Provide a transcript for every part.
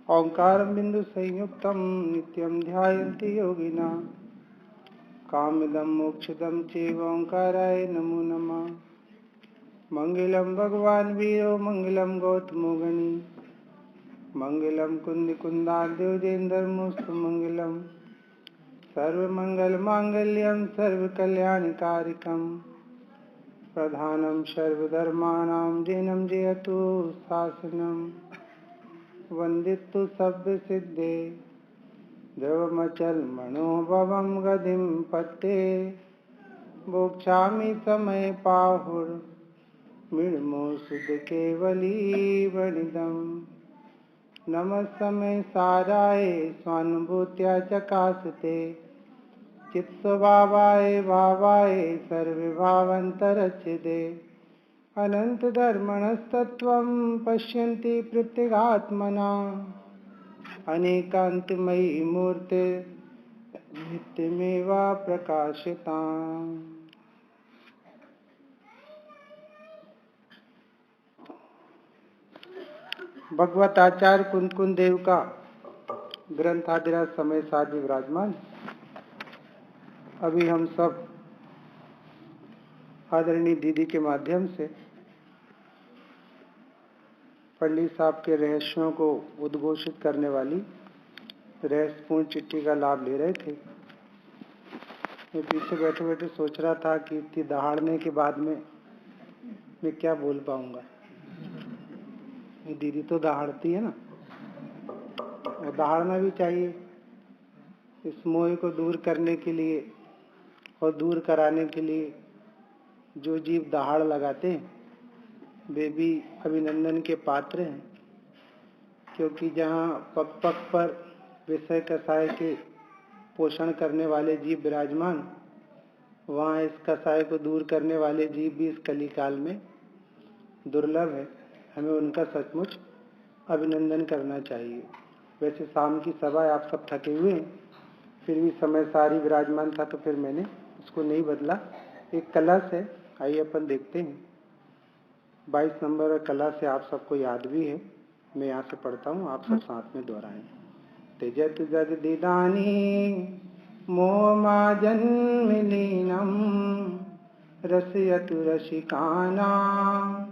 ओंकारं बिंदु संयुक्तं नित्यं ध्यायन्ति योगिना कामिदं मोक्षदं चैव ओंकाराय नमो नमः। मंगलम भगवान वीरो मंगलम गौतमो गणी मंगलम कुंद कुंदाद्योजेन्द्रमोस्तु मंगलम सर्वमंगल मांगल्यम सर्वकल्याणकारिकम प्रधानम सर्वधर्माणां जिनं जयतु शासनम वंदितु सभ्य सिद्धे ध्रुवमचल मनोभवम गतिं पत्ते मोक्षामि समय पाहुर मृण्मो सुध केवली वनिदम् नमः समय साराय स्वानुभूत्या चकासते चित्स्वभावाय भावाय सर्वभावान्तरच्छिदे अनंत धर्मणस्तत्त्वं पश्यन्ति प्रत्यगात्मना अनेकान्तमयी मूर्ते नित्यमेव प्रकाशिताम्। भगवत आचार्य कुंद देव का ग्रंथ आदिराज समय साजी विराजमान। अभी हम सब आदरणीय दीदी के माध्यम से पंडित साहब के रहस्यों को उद्घोषित करने वाली रहस्यपूर्ण चिट्ठी का लाभ ले रहे थे। मैं पीछे बैठे बैठे सोच रहा था कि इतनी दहाड़ने के बाद में मैं क्या बोल पाऊंगा। दीदी तो दहाड़ती है ना, और दहाड़ना भी चाहिए इस मोह को दूर करने के लिए और दूर कराने के लिए। जो जीव दहाड़ लगाते हैं वे भी अभिनंदन के पात्र हैं, क्योंकि जहाँ पग पग पर विषय कसाय के पोषण करने वाले जीव विराजमान, वहाँ इस कसाय को दूर करने वाले जीव भी इस कलिकाल में दुर्लभ है। हमें उनका सचमुच अभिनंदन करना चाहिए। वैसे शाम की सभा आप सब थके हुए हैं, फिर भी समय सारी विराजमान था तो फिर मैंने उसको नहीं बदला। एक कलश है, आइए अपन देखते हैं। 22 नंबर कलश से आप सबको याद भी है, मैं यहाँ से पढ़ता हूँ, आप सब साथ में दोहराएं। त्यजत जगदिदानी मोमा जन्मलीनम रसयतु रसिकानां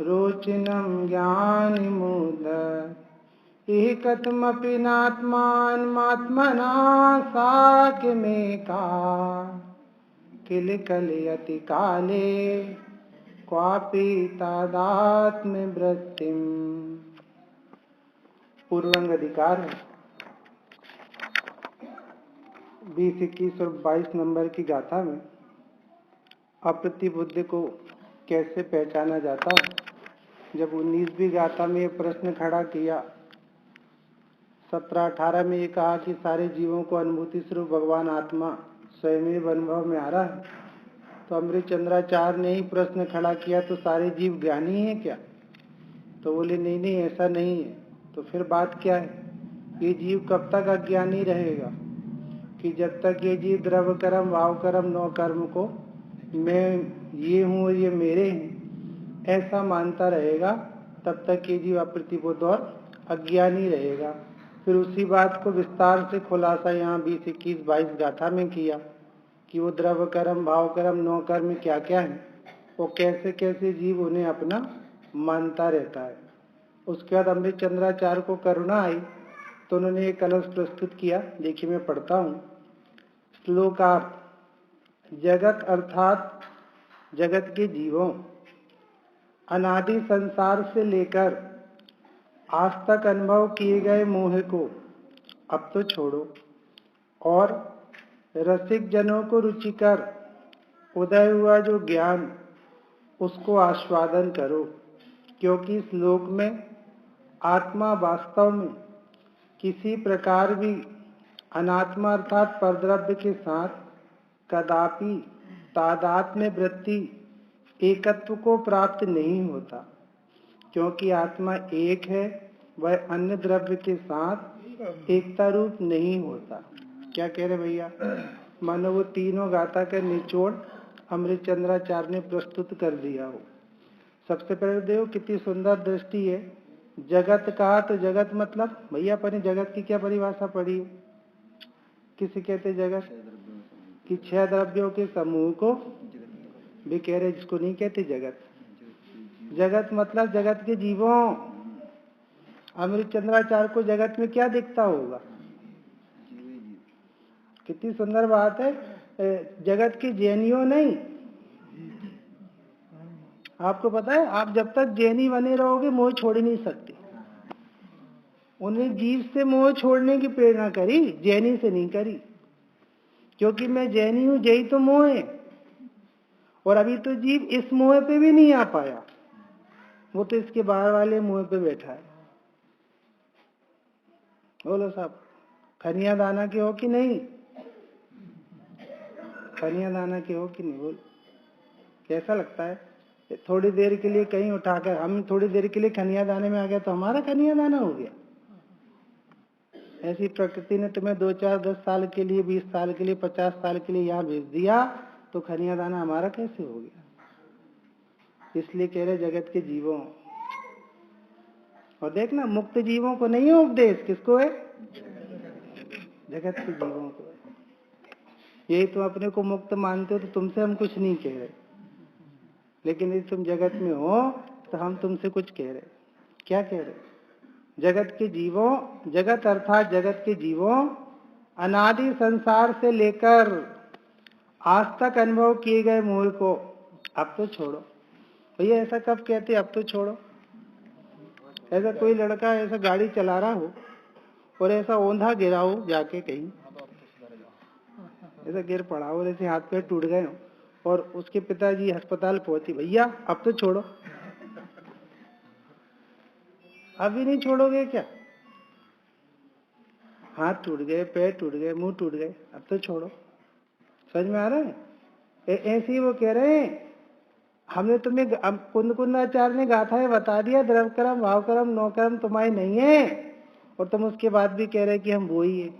रोचनम ज्ञानिमुद एकत्वमपि नात्मात्मना साक्यमेका किल कलयति काले क्वापि तादात्म्यवृत्तिम्। पूर्वांग अधिकार है। 20, 21 और 22 नंबर की गाथा में अप्रतिबुद्ध को कैसे पहचाना जाता है। जब 19वीं गाथा में ये प्रश्न खड़ा किया, 17-18 में ये कहा कि सारे जीवों को अनुभूति स्वरूप भगवान आत्मा स्वयं अनुभव में आ रहा है, तो अमृत चंद्राचार्य ने ही प्रश्न खड़ा किया तो सारे जीव ज्ञानी हैं क्या? तो बोले नहीं नहीं, ऐसा नहीं है। तो फिर बात क्या है? ये जीव कब तक अज्ञानी रहेगा? कि जब तक ये जीव द्रव्य कर्म भाव कर्म नौ कर्म को मैं ये हूँ और ये मेरे हैं ऐसा मानता रहेगा, तब तक ये जीव अप्रतिबुद्ध और अज्ञानी रहेगा। फिर उसी बात को विस्तार से खुलासा यहाँ 20, 21, 22 गाथा में किया कि वो द्रव्य कर्म भाव कर्म नौ कर्म क्या क्या है, वो कैसे कैसे जीव उन्हें अपना मानता रहता है। उसके बाद अमृत चंद्राचार्य को करुणा आई तो उन्होंने एक कलश प्रस्तुत किया। देखिए मैं पढ़ता हूँ। श्लोकार्थ। जगत अर्थात जगत के जीवों अनादि संसार से लेकर आज तक अनुभव किए गए मोह को अब तो छोड़ो और रसिक जनों को रुचिकर उदय हुआ जो ज्ञान उसको आस्वादन करो, क्योंकि इस लोक में आत्मा वास्तव में किसी प्रकार भी अनात्मा अर्थात परद्रव्य के साथ कदापि तादात्म्य वृत्ति एकत्व को प्राप्त नहीं होता, क्योंकि आत्मा एक है, वह अन्य द्रव्य के साथ एकता रूप नहीं होता। क्या कह रहे भैया? मानो वो तीनों गाथा का निचोड़ अमृत चंद्राचार्य ने प्रस्तुत कर दिया हो। सबसे पहले देखो कितनी सुंदर दृष्टि है जगत कहा तो जगत मतलब भैया अपने जगत की क्या परिभाषा पढ़ी? किसे कहते जगत? कि 6 द्रव्यों के समूह को भी कह रहे, जिसको नहीं कहते जगत। जगत मतलब जगत के जीवों। अमृत चंद्राचार्य को जगत में क्या दिखता होगा? कितनी सुंदर बात है। जगत के जैनियों नहीं, आपको पता है आप जब तक जैनी बने रहोगे मोह छोड़ ही नहीं सकते। उन्हें जीव से मोह छोड़ने की प्रेरणा करी, जैनी से नहीं करी, क्योंकि मैं जैनी हूं, यही तो मोह है। और अभी तो जीव इस मोह पे भी नहीं आ पाया, वो तो इसके बाहर वाले मोह पे बैठा है। बोलो साहब, खनिया दाना के हो कि नहीं? खनिया दाना के हो कि नहीं? बोलो कैसा लगता है? थोड़ी देर के लिए कहीं उठाकर हम थोड़ी देर के लिए खनिया दाने में आ गया तो हमारा खनिया दाना हो गया। ऐसी प्रकृति ने तुम्हें 2, 4, 10 साल के लिए, 20 साल के लिए, 50 साल के लिए यहाँ भेज दिया, तो खनिया दाना हमारा कैसे हो गया? इसलिए कह रहे जगत के जीवों। और देखना, मुक्त जीवों को नहीं है उपदेश, किसको है? जगत के जीवों को। यही तुम अपने को मुक्त मानते हो तो तुमसे हम कुछ नहीं कह रहे, लेकिन यदि तुम जगत में हो तो हम तुमसे कुछ कह रहे। क्या कह रहे? जगत के जीवों, जगत अर्थात जगत के जीवों अनादि संसार से लेकर आज तक अनुभव किए गए मोह को अब तो छोड़ो। भैया ऐसा कब कहते अब तो छोड़ो? ऐसा कोई लड़का ऐसा गाड़ी चला रहा हो और ऐसा औंधा गिरा हो जाके कहीं, ऐसा गिर पड़ा हो और ऐसे हाथ पैर टूट गए हो और उसके पिताजी अस्पताल पहुंचे, भैया अब तो छोड़ो। अभी नहीं छोड़ोगे क्या? हाथ टूट गए, पैर टूट गए, मुंह टूट गए, अब तो छोड़ो। समझ में आ रहा है? ऐसे ही वो कह रहे हैं, हमने तुम्हें कुंदकुंदाचार्य ने गाथा बता दिया, द्रव कर्म, भाव कर्म, नौ कर्म तुम्हारे नहीं है, और तुम उसके बाद भी कह रहे कि हम वो ही है।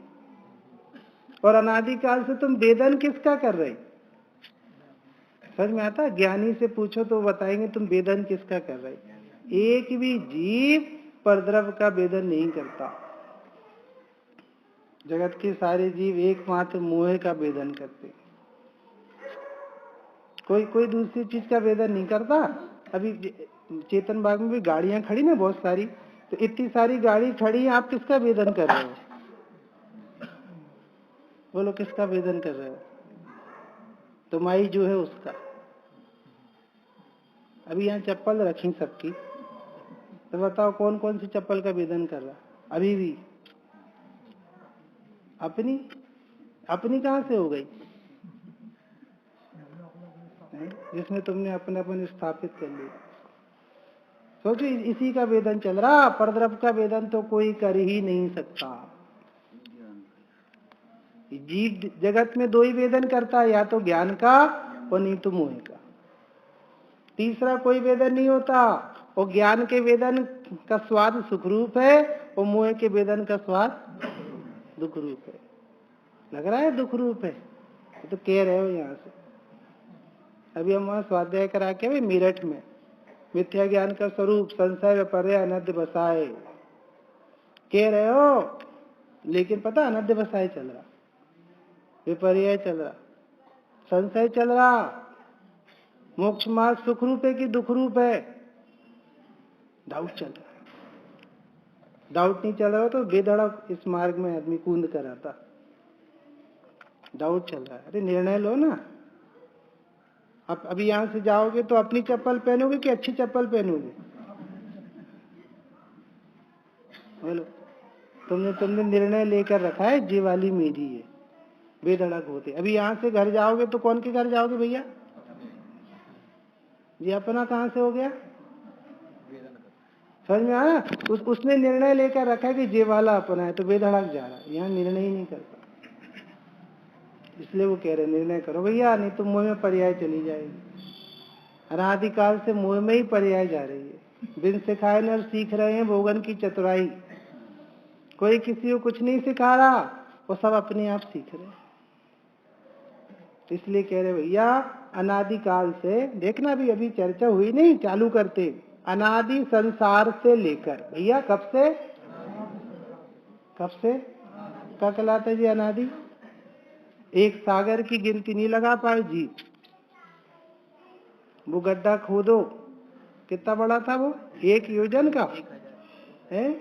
और अनादिकाल से तुम वेदन किसका कर रहे? समझ में आता? ज्ञानी से पूछो तो बताएंगे तुम वेदन किसका कर रहे। एक भी जीव परद्रव का वेदन नहीं करता। जगत के सारे जीव एकमात्र मोह का वेदन करते, कोई दूसरी चीज का वेदन नहीं करता। अभी चेतन बाग में भी गाड़ियां खड़ी ना बहुत सारी, तो इतनी सारी गाड़ी खड़ी है, आप किसका वेदन कर रहे हो? बोलो किसका वेदन कर रहे हो? तुम्हारी जो है उसका। अभी यहाँ चप्पल रखी सबकी, तो बताओ कौन कौन सी चप्पल का वेदन कर रहा? अभी भी अपनी अपनी कहाँ से हो गई? जिसमें तुमने अपनापन स्थापित कर लिया। सोचो इसी का वेदन चल रहा, परद्रव का वेदन तो कोई कर ही नहीं सकता। जीव जगत में 2 ही वेदन करता है, या तो ज्ञान का और नहीं तो मोह का। तीसरा कोई वेदन नहीं होता। और ज्ञान के वेदन का स्वाद सुखरूप है और मोह के वेदन का स्वाद दुख रूप है। लग रहा है दुख रूप है, तो कह रहे हो यहाँ से। अभी हम वहां स्वाध्याय करा के भाई मेरठ में मिथ्या ज्ञान का स्वरूप संशय विपर्य अनद्य बसाए कह रहे हो, लेकिन पता अनद्य बसाए चल रहा, विपर्य चल रहा, संशय चल रहा। मोक्ष मार्ग सुख रूप है कि दुख रूप है? डाउट चल रहा है। डाउट नहीं चल रहा तो बेधड़क इस मार्ग में आदमी कूद कर आता। डाउट चल रहा है, अरे निर्णय लो ना। अब अभी यहां से जाओगे तो अपनी चप्पल पहनोगे कि अच्छी चप्पल पहनोगे? बोलो, तुमने निर्णय लेकर रखा है ये वाली मेरी है, बेधड़क होते। अभी यहां से घर जाओगे तो कौन के घर जाओगे भैया? ये अपना कहां से हो गया? समझ में आया? उसने निर्णय लेकर रखा है कि ये वाला अपना है, तो बेधड़क जा रहा है, यहाँ निर्णय ही नहीं करता। इसलिए वो कह रहे निर्णय करो भैया, नहीं तो मोह में पर्याय चली जाएगी। अनादिकाल से मोह में ही पर्याय जा रही है। बिन सिखाए नर सीख रहे हैं भोगन की चतुराई। कोई किसी को कुछ नहीं सिखा रहा, वो सब अपने आप सीख रहे हैं। इसलिए कह रहे भैया अनादिकाल से, देखना भी अभी चर्चा हुई नहीं, चालू करते अनादि संसार से लेकर, भैया कब से क्या कहलाता है जी अनादि? एक सागर की गिनती नहीं लगा पाए जी। वो गड्ढा खोदो, कितना बड़ा था वो? 1 योजन का है?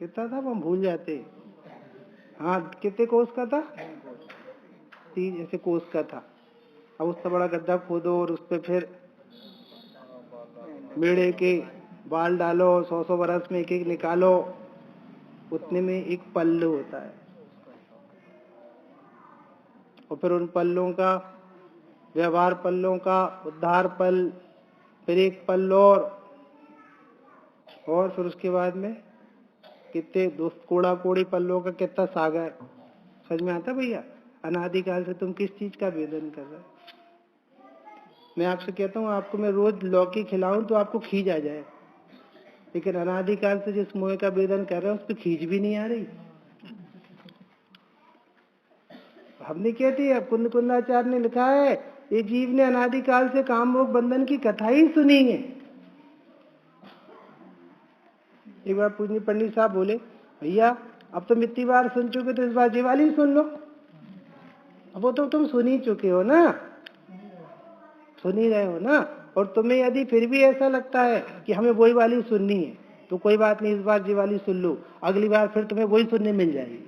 कितना था वो भूल जाते। हाँ, कितने कोस का था? 3 ऐसे कोस का था। अब उससे बड़ा गड्ढा खोदो और उस पर फिर मेढ़े के बाल डालो, 100 बरस में एक निकालो, उतने में एक पल्लू होता है। और फिर उन पल्लों का, व्यवहार पल्लों का, उद्धार पल, फिर एक पल और फिर उसके बाद में कितने कोड़ा कोड़ी पल्लों का कितना सागर। समझ में आता भैया? अनादिकाल से तुम किस चीज का वेदन कर रहे हो? मैं आपसे कहता हूँ, आपको मैं रोज लौकी खिलाऊं तो आपको खींच आ जाए, लेकिन अनादिकाल से जिस मोह का वेदन कर रहे हो उस पर खींच भी नहीं आ रही। हमने कहती है, कुंद कुंदाचार्य ने लिखा है, ये जीव ने अनादिकाल से काम मोह बंधन की कथा ही सुनी है। एक बार पूजनीय पंडित साहब बोले, भैया अब तुम इतनी बार सुन चुके तो इस बार ये वाली सुन लो। अब वो तो तुम सुन ही चुके हो ना, सुन ही रहे हो ना। और तुम्हें यदि फिर भी ऐसा लगता है कि हमें वही वाली सुननी है तो कोई बात नहीं, इस बार ये वाली सुन लो, अगली बार फिर तुम्हें वही सुनने मिल जाएगी।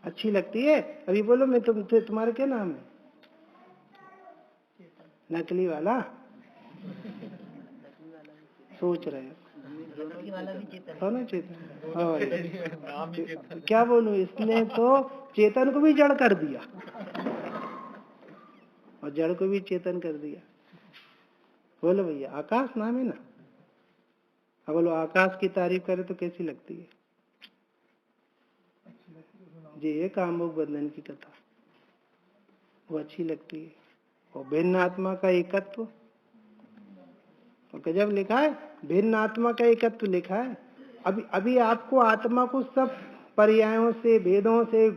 अच्छी लगती है। अभी बोलो, मैं तुम्हारा क्या नाम है? नकली वाला सोच रहे हो? दोनों चेतन। और क्या बोलूं, इसने तो चेतन को भी जड़ कर दिया और जड़ को भी चेतन कर दिया। बोलो भैया, आकाश नाम है ना। अब बोलो, आकाश की तारीफ करे तो कैसी लगती है जी? ये कामभोग बंधन की कथा वो अच्छी लगती है। और भिन्न आत्मा का एकत्व, और गजब लिखा है, भिन्न आत्मा का एकत्व लिखा है। अभी आपको आत्मा को सब पर्यायों से, भेदों से,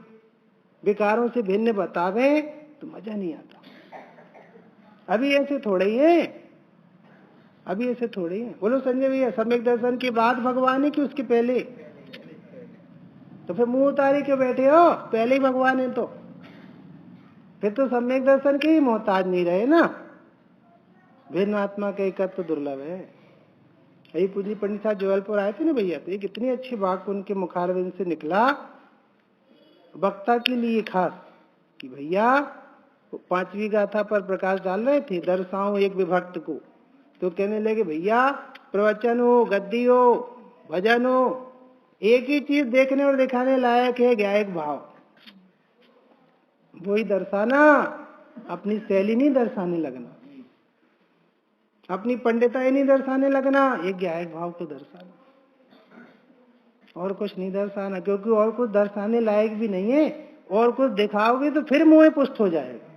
विकारों से भिन्न बतावे तो मजा नहीं आता। अभी ऐसे थोड़े ही है, अभी ऐसे थोड़े ही है। बोलो संजय भैया, सम्यक दर्शन के बाद भगवान है कि उसके पहले? तो फिर मुंह उतारे क्यों बैठे हो? पहले ही भगवान है तो फिर तो सम्यक दर्शन के ही मोहताज नहीं रहे ना। भिन्न आत्मा का एकत्व दुर्लभ है। यही पूजनीय पंडित साहब जबलपुर आए थे ना भैया, तो एक इतनी अच्छी बात उनके मुखारविंद से निकला वक्ता के लिए खास, कि भैया 5वीं गाथा पर प्रकाश डाल रहे थे, दर्शाओ एक विभक्त को। तो कहने लगे, भैया प्रवचन हो, गद्दी हो, भजन हो, एक ही चीज देखने और दिखाने लायक है, गायक भाव। वही दर्शाना, अपनी शैली नहीं दर्शाने लगना, अपनी पंडिताई नहीं दर्शाने लगना, एक गायक भाव को दर्शाना, और कुछ नहीं दर्शाना। क्योंकि और कुछ दर्शाने लायक भी नहीं है, और कुछ दिखाओगे तो फिर मोह पुष्ट हो जाएगा।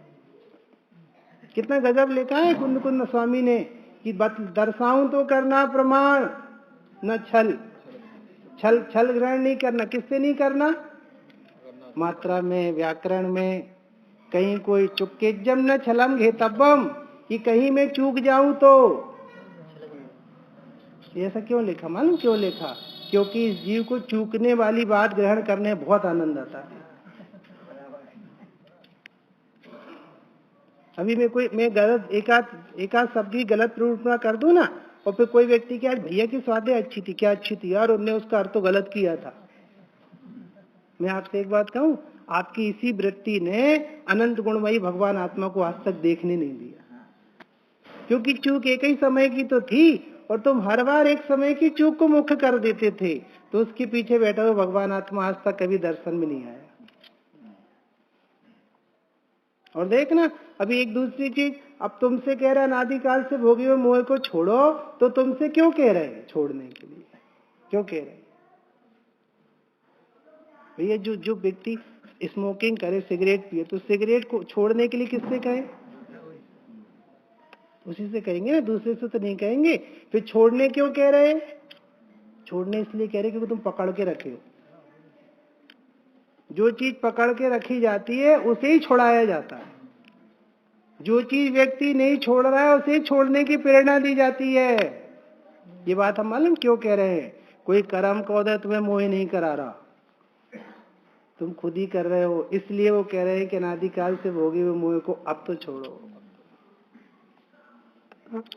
कितना गजब लिखा है कुंद कुंद स्वामी ने, कि दर्शाऊं तो करना प्रमाण, न छल ग्रहण नहीं करना। किससे नहीं करना? मात्रा में, व्याकरण में, कहीं कोई चुक्केजम न छलम घेतब्बम, कि कहीं मैं चूक जाऊं तो। ऐसा क्यों लिखा? मालूम क्यों लिखा? क्योंकि इस जीव को चूकने वाली बात ग्रहण करने में बहुत आनंद आता है। अभी मैं गलत एक आध शब्द की गलत रूपना कर दूं ना, और फिर कोई व्यक्ति क्या, भैया की स्वादें अच्छी थी, क्या अच्छी थी यार, उन्होंने उसका अर्थ तो गलत किया था। मैं आपसे एक बात कहूं, आपकी इसी वृत्ति ने अनंत गुणमयी भगवान आत्मा को आज तक देखने नहीं दिया। क्योंकि चूक एक ही समय की तो थी, और तुम हर बार एक समय की चूक को मुख्य कर देते थे, तो उसके पीछे बैठा हुआ भगवान आत्मा आज तक कभी दर्शन में नहीं आया। और देखना, अभी एक दूसरी चीज, अब तुमसे कह रहा अनादिकाल से भोगे हुए मोह को छोड़ो, तो तुमसे क्यों कह रहे हैं छोड़ने के लिए? क्यों कह रहे हैं भैया? जो व्यक्ति स्मोकिंग करे, सिगरेट पिए, तो सिगरेट को छोड़ने के लिए किससे कहे? उसी से कहेंगे ना, दूसरे से तो नहीं कहेंगे। फिर छोड़ने क्यों कह रहे हैं? छोड़ने इसलिए कह रहे क्योंकि तुम पकड़ के रखे हो। जो चीज पकड़ के रखी जाती है उसे ही छुड़ाया जाता है। जो चीज व्यक्ति नहीं छोड़ रहा है उसे छोड़ने की प्रेरणा दी जाती है। ये बात हम मालूम क्यों कह रहे हैं? कोई कर्म का उदय तुम्हें मोह नहीं करा रहा, तुम खुद ही कर रहे हो, इसलिए वो कह रहे हैं कि अनादिकाल से भोगे हुए मोह को अब तो छोड़ो।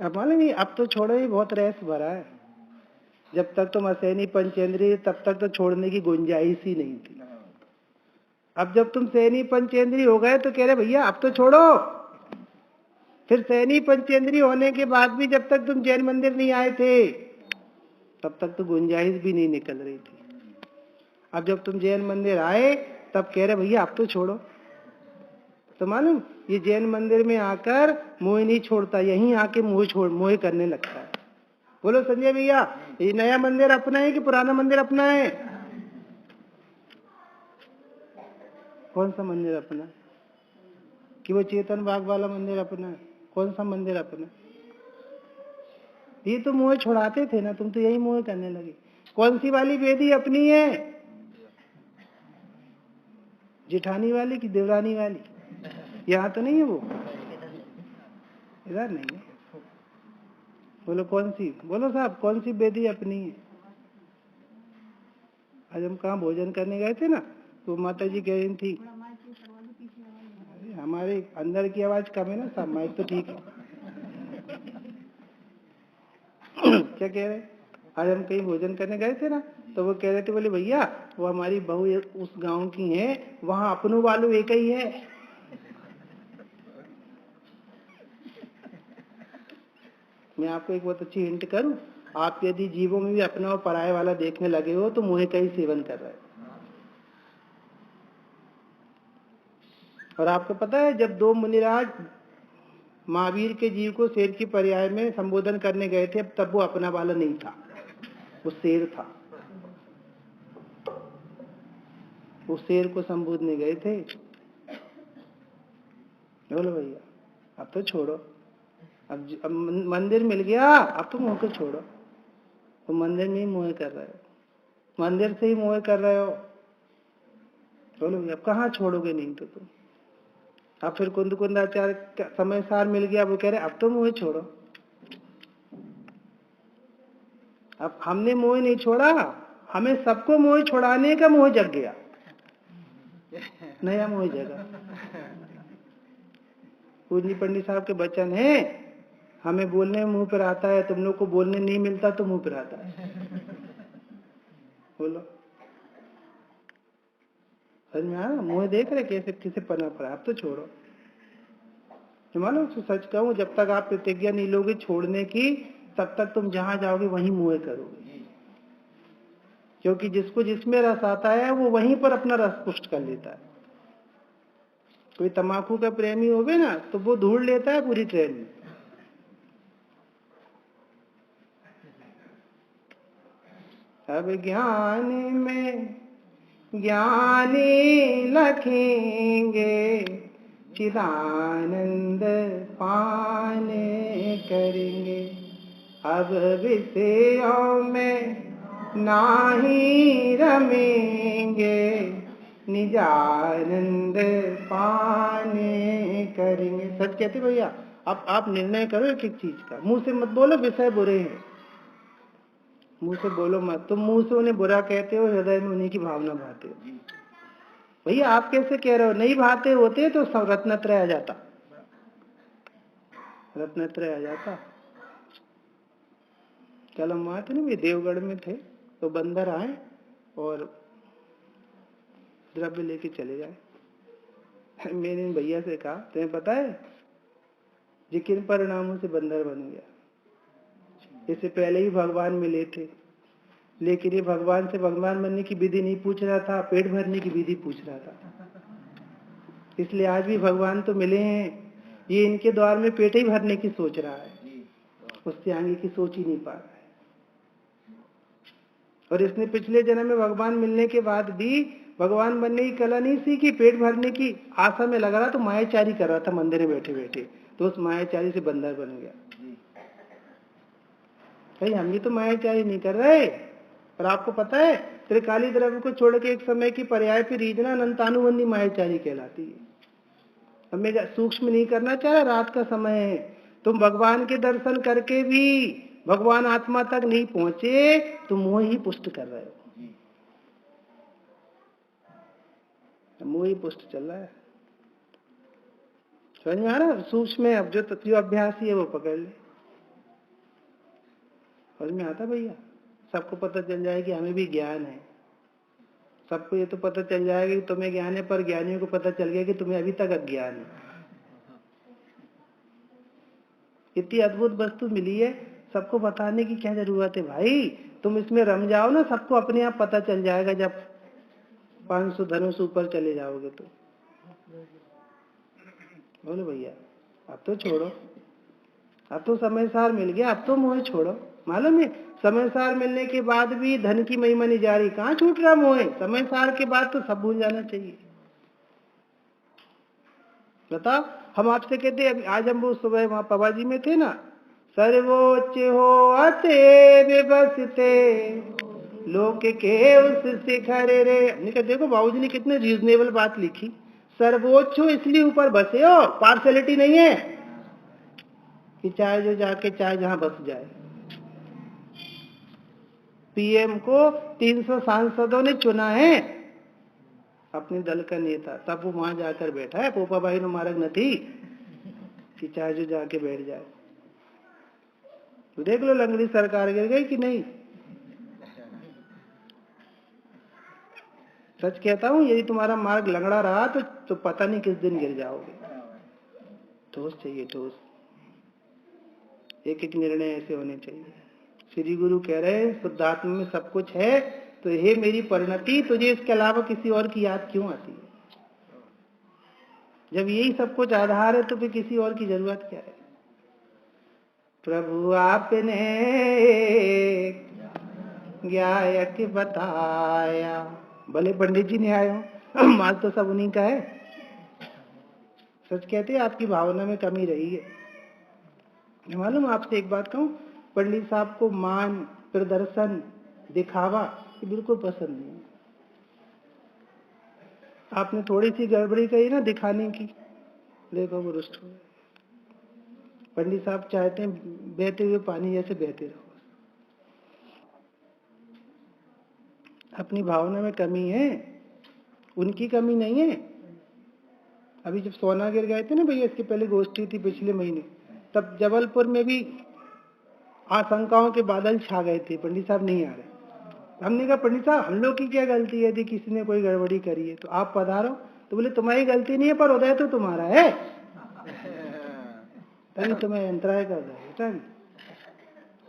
अब मालूम ही अब तो छोड़ो, ही बहुत रहस्य भरा है। जब तक तुम असैनी पंचेंद्रिय तब तक तो छोड़ने की गुंजाइश ही नहीं थी। अब जब तुम सैनी पंचेंद्रिय हो गए तो कह रहे भैया अब तो छोड़ो। फिर सैनी पंचेंद्रिय होने के बाद भी जब तक तुम जैन मंदिर नहीं आए थे तब तक तो गुंजाइश भी नहीं निकल रही थी। अब जब तुम जैन मंदिर आए तब कह रहे भैया अब तो छोड़ो। तो मालूम ये जैन मंदिर में आकर मोह नहीं छोड़ता, यहीं आके मोह करने लगता है। बोलो संजय भैया, ये नया मंदिर अपना है कि पुराना मंदिर अपना है? कौन सा मंदिर अपना है? कि वो चेतन बाग वाला मंदिर अपना है? कौन सा मंदिर अपना? ये तो मोह छुड़ाते थे ना, तुम तो यही मोह करने लगे। कौन सी वाली वेदी अपनी है? जेठानी वाली कि देवरानी वाली? यहाँ तो नहीं है वो, इधर नहीं है। बोलो कौन सी? बोलो साहब कौन सी वेदी अपनी है? आज हम कहाँ भोजन करने गए थे ना, तो माता जी कह रही थी हमारे अंदर की आवाज कम है ना साहब, माइक तो ठीक है। क्या कह रहे? आज हम कहीं भोजन करने गए थे ना, तो वो कह रहे थे, बोले भैया वो हमारी बहू उस गांव की है, वहां अपनों वालों एक ही है। मैं आपको एक बहुत अच्छी हिंट करूं, आप यदि जीवों में भी अपना और पराये वाला देखने लगे हो तो मोह का ही सेवन कर रहे हो। और आपको पता है जब दो मुनिराज महावीर के जीव को शेर की पर्याय में संबोधन करने गए थे, तब वो अपना वाला नहीं था, वो शेर था। वो शेर को संबोधने गए थे। बोलो भैया अब तो छोड़ो, अब मंदिर मिल गया, अब तो मोह को छोड़ो। तो मंदिर में ही मोह कर रहे हो, मंदिर से ही मोह कर रहे हो। बोलो भैया अब कहाँ छोड़ोगे? नहीं तो तुम अब फिर कुंदाचार्य समय सार मिल गया, वो कह रहे अब तो मोह छोड़ो। अब हमने मोह नहीं छोड़ा, हमें सबको मोह छोड़ाने का मोह जग गया, नया मोह जगा। पूजनी पंडित साहब के वचन है, हमें बोलने में मुंह पर आता है, तुम लोग को बोलने नहीं मिलता तो मुंह पर आता है। बोलो समझ में आ रहा? मुंह देख रहे कैसे किसे पना पड़ा। अब तो छोड़ो। मानो सच कहूं, जब तक आप प्रतिज्ञा नहीं लोगे छोड़ने की, तब तक तुम जहां जाओगे वहीं मोह करोगे। क्योंकि जिसको जिसमें रस आता है वो वहीं पर अपना रस पुष्ट कर लेता है। कोई तम्बाकू का प्रेमी होवे ना तो वो ढूंढ लेता है पूरी ट्रेन में। अब ज्ञानी में ज्ञानी लखेंगे, चिदानंद पाने करेंगे। अब विषयों में नाही रमेंगे, निजानंद पाने करेंगे। सच कहते भैया। अब आप निर्णय करो एक एक चीज का, मुंह से मत बोलो विषय बुरे हैं, मुंह से बोलो मत। तुम मुंह से उन्हें बुरा कहते हो, हृदय में उन्हीं की भावना भाते हो। भैया आप कैसे कह रहे हो? नहीं भाते होते तो सब रत्नत्रय आ जाता, रत्नत्रय आ जाता। कल हम वहां थे ना, वे देवगढ़ में थे, तो बंदर आए और द्रव्य लेके चले जाए। मैंने भैया से कहा तुम्हें पता है ये किन परिणामों से बंदर बन गया? इससे पहले ही भगवान मिले थे, लेकिन ये भगवान से भगवान बनने की विधि नहीं पूछ रहा था, पेट भरने की विधि पूछ रहा था। इसलिए आज भी भगवान तो मिले हैं, ये इनके द्वार में पेट ही भरने की सोच रहा है, उससे आगे की सोच ही नहीं पा रहा है। और इसने पिछले जन्म में भगवान मिलने के बाद भी भगवान बनने की कला नहीं सीखी, पेट भरने की आशा में लगा रहा, तो मायाचारी कर रहा था मंदिर में बैठे बैठे, तो उस मायाचारी से बंदर बन गया। भाई हम भी तो मायाचारी नहीं कर रहे। और आपको पता है त्रिकाली द्रव्य को छोड़ के एक समय की पर्याय पे रीजना अनंतानुबंधी मायाचारी कहलाती है। अब मैं सूक्ष्म नहीं करना चाह रहा, रात का समय है, तुम भगवान के दर्शन करके भी भगवान आत्मा तक नहीं पहुंचे, तुम मोह ही पुष्ट कर रहे हो, मोह ही पुष्ट चल रहा है। समझ में आ रहा है? सूक्ष्म है, अब जो अभ्यासी है वो पकड़ ले। समझ में आता भैया? सबको पता चल जाए कि हमें भी ज्ञान है, सबको ये तो पता चल जाएगा कि तुम्हें ज्ञान है, पर ज्ञानियों को पता चल गया कि तुम्हें अभी तक अज्ञान है। इतनी अद्भुत वस्तु मिली है, सबको बताने की क्या जरूरत है भाई? तुम इसमें रम जाओ ना, सबको अपने आप पता चल जाएगा जब 500 धनुष ऊपर चले जाओगे तो। बोलो भैया, अब तो छोड़ो, अब तो समय सार मिल गया, अब तो मोह छोड़ो। मालूम है, समय सार मिलने के बाद भी धन की महिमा नहीं जा रही, कहाँ छूट रहा मोह? समय सार के बाद तो सब भूल जाना चाहिए। बताओ, हम आपसे कहते अभी आज हम वो सुबह वहां पवाजी में थे ना, सर्वोच्च हो अते विवसिते लोक के उस शिखर रे। हमने कहा देखो बाबूजी ने कितने रीजनेबल बात लिखी, सर्वोच्च हो इसलिए ऊपर बसे हो, पार्शलिटी नहीं है कि चाहे जो जाके चाहे जहां बस जाए। पीएम को 300 सांसदों ने चुना है, अपने दल का नेता, तब वो वहां जाकर बैठा है। पोपा भाई ने मार्ग न थी कि चाहे जो जाके बैठ जाए। तो देख लो लंगड़ी सरकार गिर गई कि नहीं। सच कहता हूं, यदि तुम्हारा मार्ग लंगड़ा रहा तो पता नहीं किस दिन गिर जाओगे। ठोस चाहिए, ठोस। एक एक निर्णय ऐसे होने चाहिए। श्री गुरु कह रहे हैं शुद्धात्मा में सब कुछ है, तो हे मेरी परिणति, तुझे इसके अलावा किसी और की याद क्यों आती है? जब यही सब कुछ आधार है तो फिर किसी और की जरूरत क्या है? प्रभु आपने ज्ञायक बताया, भले पंडित जी ने आए हो, माल तो सब उन्हीं का है। सच कहते हैं आपकी भावना में कमी रही है। मालूम आपसे एक बात कहूं, पंडित साहब को मान, प्रदर्शन, दिखावा ये बिल्कुल पसंद नहीं। आपने थोड़ी सी गड़बड़ी कही ना दिखाने की, देखो वो रुष्ट हो। पंडित साहब चाहते हैं बहते हुए पानी जैसे बहते रहो। अपनी भावना में कमी है, उनकी कमी नहीं है। अभी जब सोना गिर गए थे ना भैया, इसके पहले गोष्ठी थी पिछले महीने, तब जबलपुर में भी आशंकाओं के बादल छा गए थे, पंडित साहब नहीं आ रहे। हमने कहा पंडित साहब हम लोग की क्या गलती है, यदि किसी ने कोई गड़बड़ी करी है तो आप पधारो। तो बोले तुम्हारी गलती नहीं है, पर उदय तो तुम्हारा है, तभी तुम्हें अंतराय का उदय है,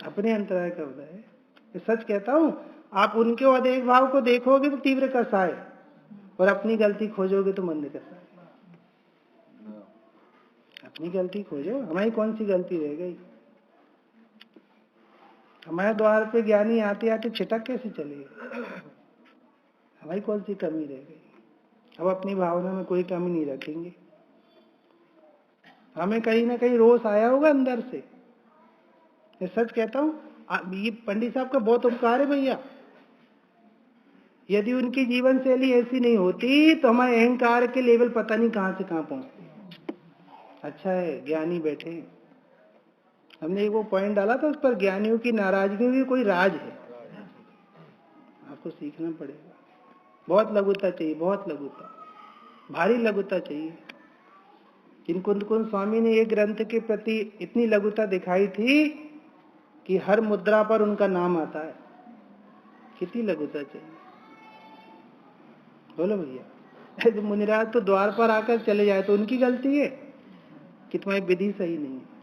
अपने अंतराय का उदय है। सच कहता हूँ, आप उनके अदेख भाव को देखोगे तो तीव्र कसाय, और अपनी गलती खोजोगे तो मंद कसाय। अपनी गलती खोजो, हमारी कौन सी गलती रह गई? हमारे द्वार पे ज्ञानी आते आते छिटक कैसे चले गए? हमारी कौन सी कमी रह गई? अब अपनी भावना में कोई कमी नहीं रखेंगे। हमें कहीं ना कहीं रोष आया होगा अंदर से। मैं सच कहता हूँ, ये पंडित साहब का बहुत उपकार है भैया। यदि उनकी जीवन शैली ऐसी नहीं होती तो हमारे अहंकार के लेवल पता नहीं कहां से कहां पहुंचते। अच्छा है ज्ञानी बैठे। हमने एक वो पॉइंट डाला था उस पर, ज्ञानियों की नाराजगी भी कोई राज है। आपको सीखना पड़ेगा। बहुत लघुता चाहिए, बहुत लघुता, भारी लघुता चाहिए। कुंद स्वामी ने एक ग्रंथ के प्रति इतनी लघुता दिखाई थी कि हर मुद्रा पर उनका नाम आता है। कितनी लघुता चाहिए, बोलो भैया। तो मुनिराज तो द्वार पर आकर चले जाए तो उनकी गलती है कि तुम्हारी विधि सही नहीं है।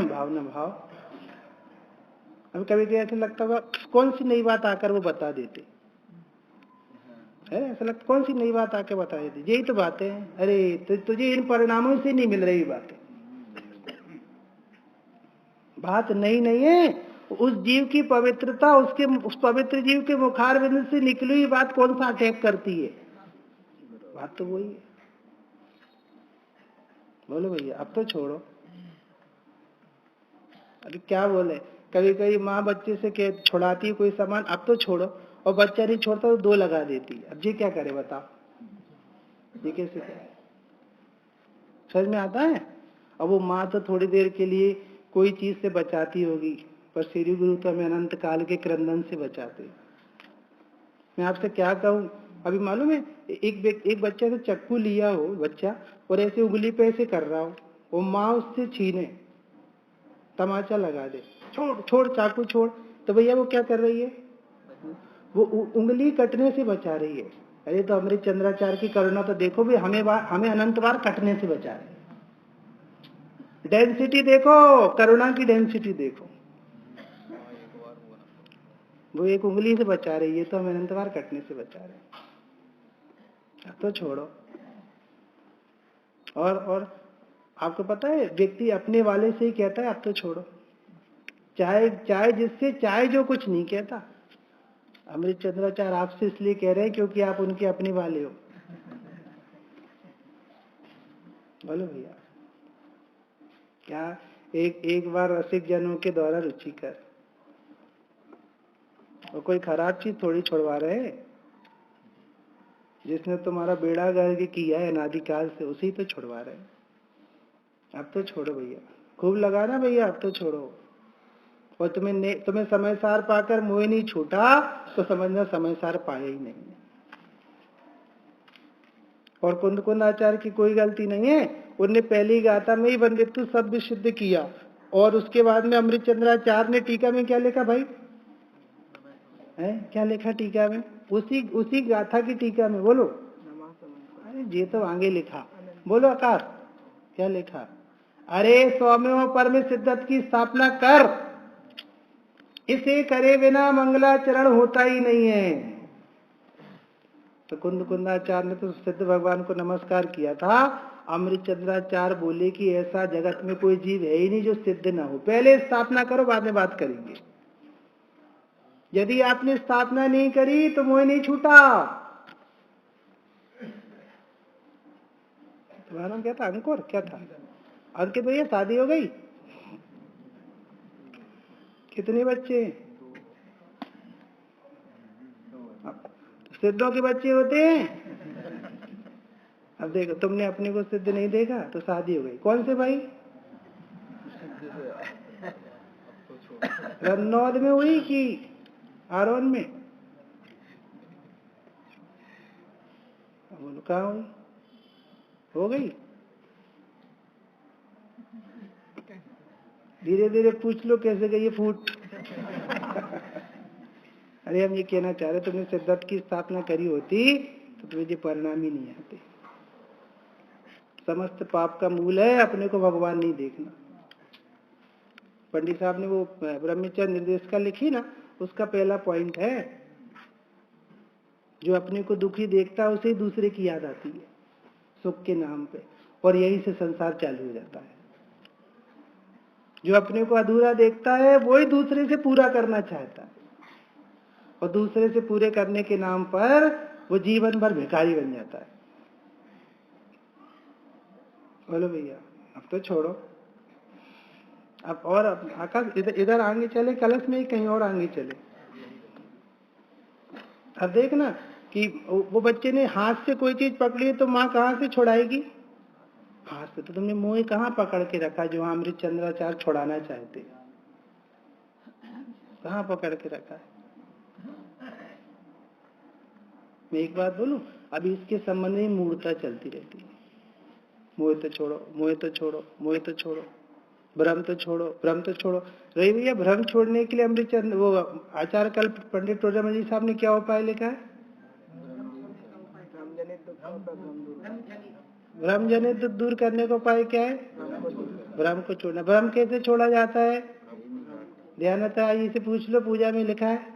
भावना भाव। अब कभी कभी ऐसा लगता होगा कौन सी नई बात आकर वो बता देते है, ऐसा लगता कौन सी नई बात आकर बता देते। यही तो बातें हैं। अरे तुझे इन परिणामों से नहीं मिल रही बातें। बात नहीं है, उस जीव की पवित्रता, उस पवित्र जीव के मुखार बिंदु से निकली हुई बात कौन सा अटैक करती है? बात तो वही है। बोलो भैया, अब तो छोड़ो। अरे क्या बोले, कभी कभी माँ बच्चे से छुड़ाती है कोई सामान, अब तो छोड़ो, और बच्चा नहीं छोड़ता तो 2 लगा देती है। अब जी क्या करे बताओ? ये कैसे करें? समझ में आता है? अब वो माँ तो थोड़ी देर के लिए कोई चीज से बचाती होगी, पर श्री गुरु तो हमें अनंत काल के क्रंदन से बचाते। मैं आपसे क्या कहूँ, अभी मालूम है एक बच्चा से चक्कू लिया हो बच्चा और ऐसे उंगली पे ऐसे कर रहा हो, वो माँ उससे छीने, तमाचा लगा दे, छोड़ छोड़ चाकू छोड़, तो भैया वो क्या कर रही है? वो उंगली कटने से बचा रही है। अरे तो अमृत चंद्राचार्य की करुणा तो देखो भी, हमें अनंत बार कटने से बचा रहे। डेंसिटी देखो, करुणा की डेंसिटी देखो, वो एक उंगली से बचा रही है तो हमें अनंत बार कटने से बचा रहे। अब तो छोड़ो। और आपको पता है व्यक्ति अपने वाले से ही कहता है अब तो छोड़ो, चाहे जिससे चाहे जो कुछ नहीं कहता। अमृत चंद्राचार्य आपसे इसलिए कह रहे हैं क्योंकि आप उनके अपने वाले हो। बोलो भैया, क्या एक बार रसिक जनों के द्वारा रुचिकर, और कोई खराब चीज थोड़ी छोड़वा रहे हैं। जिसने तुम्हारा बेड़ा गर्क किया है अनादिकाल से, उसी तो छुड़वा रहे हैं। अब तो छोड़ो भैया, खूब लगाना भैया, अब तो छोड़ो। और तुम्हें समय सार पाकर मोह नहीं छूटा तो समझना समय सार पाया ही नहीं। और कुंद आचार्य की कोई गलती नहीं है, उनने पहली गाथा में ही वंदित्व शब्द सिद्ध किया, और उसके बाद में अमृत चंद्राचार्य ने टीका में क्या लिखा भाई? क्या लिखा टीका में? उसी गाथा की टीका में बोलो। अरे ये तो आगे लिखा, बोलो आकाश, क्या लिखा? अरे स्वमेव परम सिद्धत की स्थापना कर, इसे करे बिना मंगलाचरण होता ही नहीं है। तो कुंदाचार्य ने तो सिद्ध भगवान को नमस्कार किया था। अमृत चंद्राचार्य बोले कि ऐसा जगत में कोई जीव है ही नहीं जो सिद्ध ना हो, पहले स्थापना करो, बाद में बात करेंगे। यदि आपने स्थापना नहीं करी तो मोह नहीं छूटा। तुम्हारा नाम क्या था? अंकुर? क्या था? अंकित भैया शादी हो गई? कितने बच्चे? सिद्धों के बच्चे होते हैं। अब देखो, तुमने अपने को सिद्ध नहीं देखा तो शादी हो गई। कौन से भाई? रन्नौद में हुई कि आरोन में? बोलो कहाँ हुई? हो गई? धीरे धीरे पूछ लो कैसे गई फूट। अरे हम ये कहना चाह रहे, तुमने सिद्धत की स्थापना करी होती तो तुम्हें ये परिणाम ही नहीं आते। समस्त पाप का मूल है अपने को भगवान नहीं देखना। पंडित साहब ने वो ब्रह्मचर्य निर्देशिका लिखी ना, उसका पहला पॉइंट है, जो अपने को दुखी देखता है उसे दूसरे की याद आती है सुख के नाम पे, और यहीं से संसार चालू हो जाता है। जो अपने को अधूरा देखता है वही दूसरे से पूरा करना चाहता है, और दूसरे से पूरे करने के नाम पर वो जीवन भर भिखारी बन जाता है। बोलो भैया, अब तो छोड़ो। अब और आकाश इधर आगे चले, कलश में ही कहीं और आगे चले। अब देखना कि वो बच्चे ने हाथ से कोई चीज पकड़ी तो माँ कहाँ से छुड़ाएगी? हाथ से। तो तुमने मोह कहाँ पकड़ के रखा जो अमृत चंद्राचार्य छुड़ाना चाहते? कहाँ पकड़ के रखा है? मैं एक बात बोलूं, अभी इसके संबंध में मूर्ता चलती रहती है। मोह तो छोड़ो, मोह तो छोड़ो, मोह तो छोड़ो, भ्रम तो छोड़ो, भ्रम तो छोड़ो। रही भैया, भ्रम छोड़ने के लिए अमृत चंद्र वो आचार्य कल पंडित टोडामल जी साहब ने क्या उपाय लिखा है? भ्रम जनित दुख दूर करने का उपाय क्या है? भ्रम को छोड़ना। भ्रम कैसे छोड़ा जाता है? ध्यानता आई से पूछ लो, पूजा में लिखा है,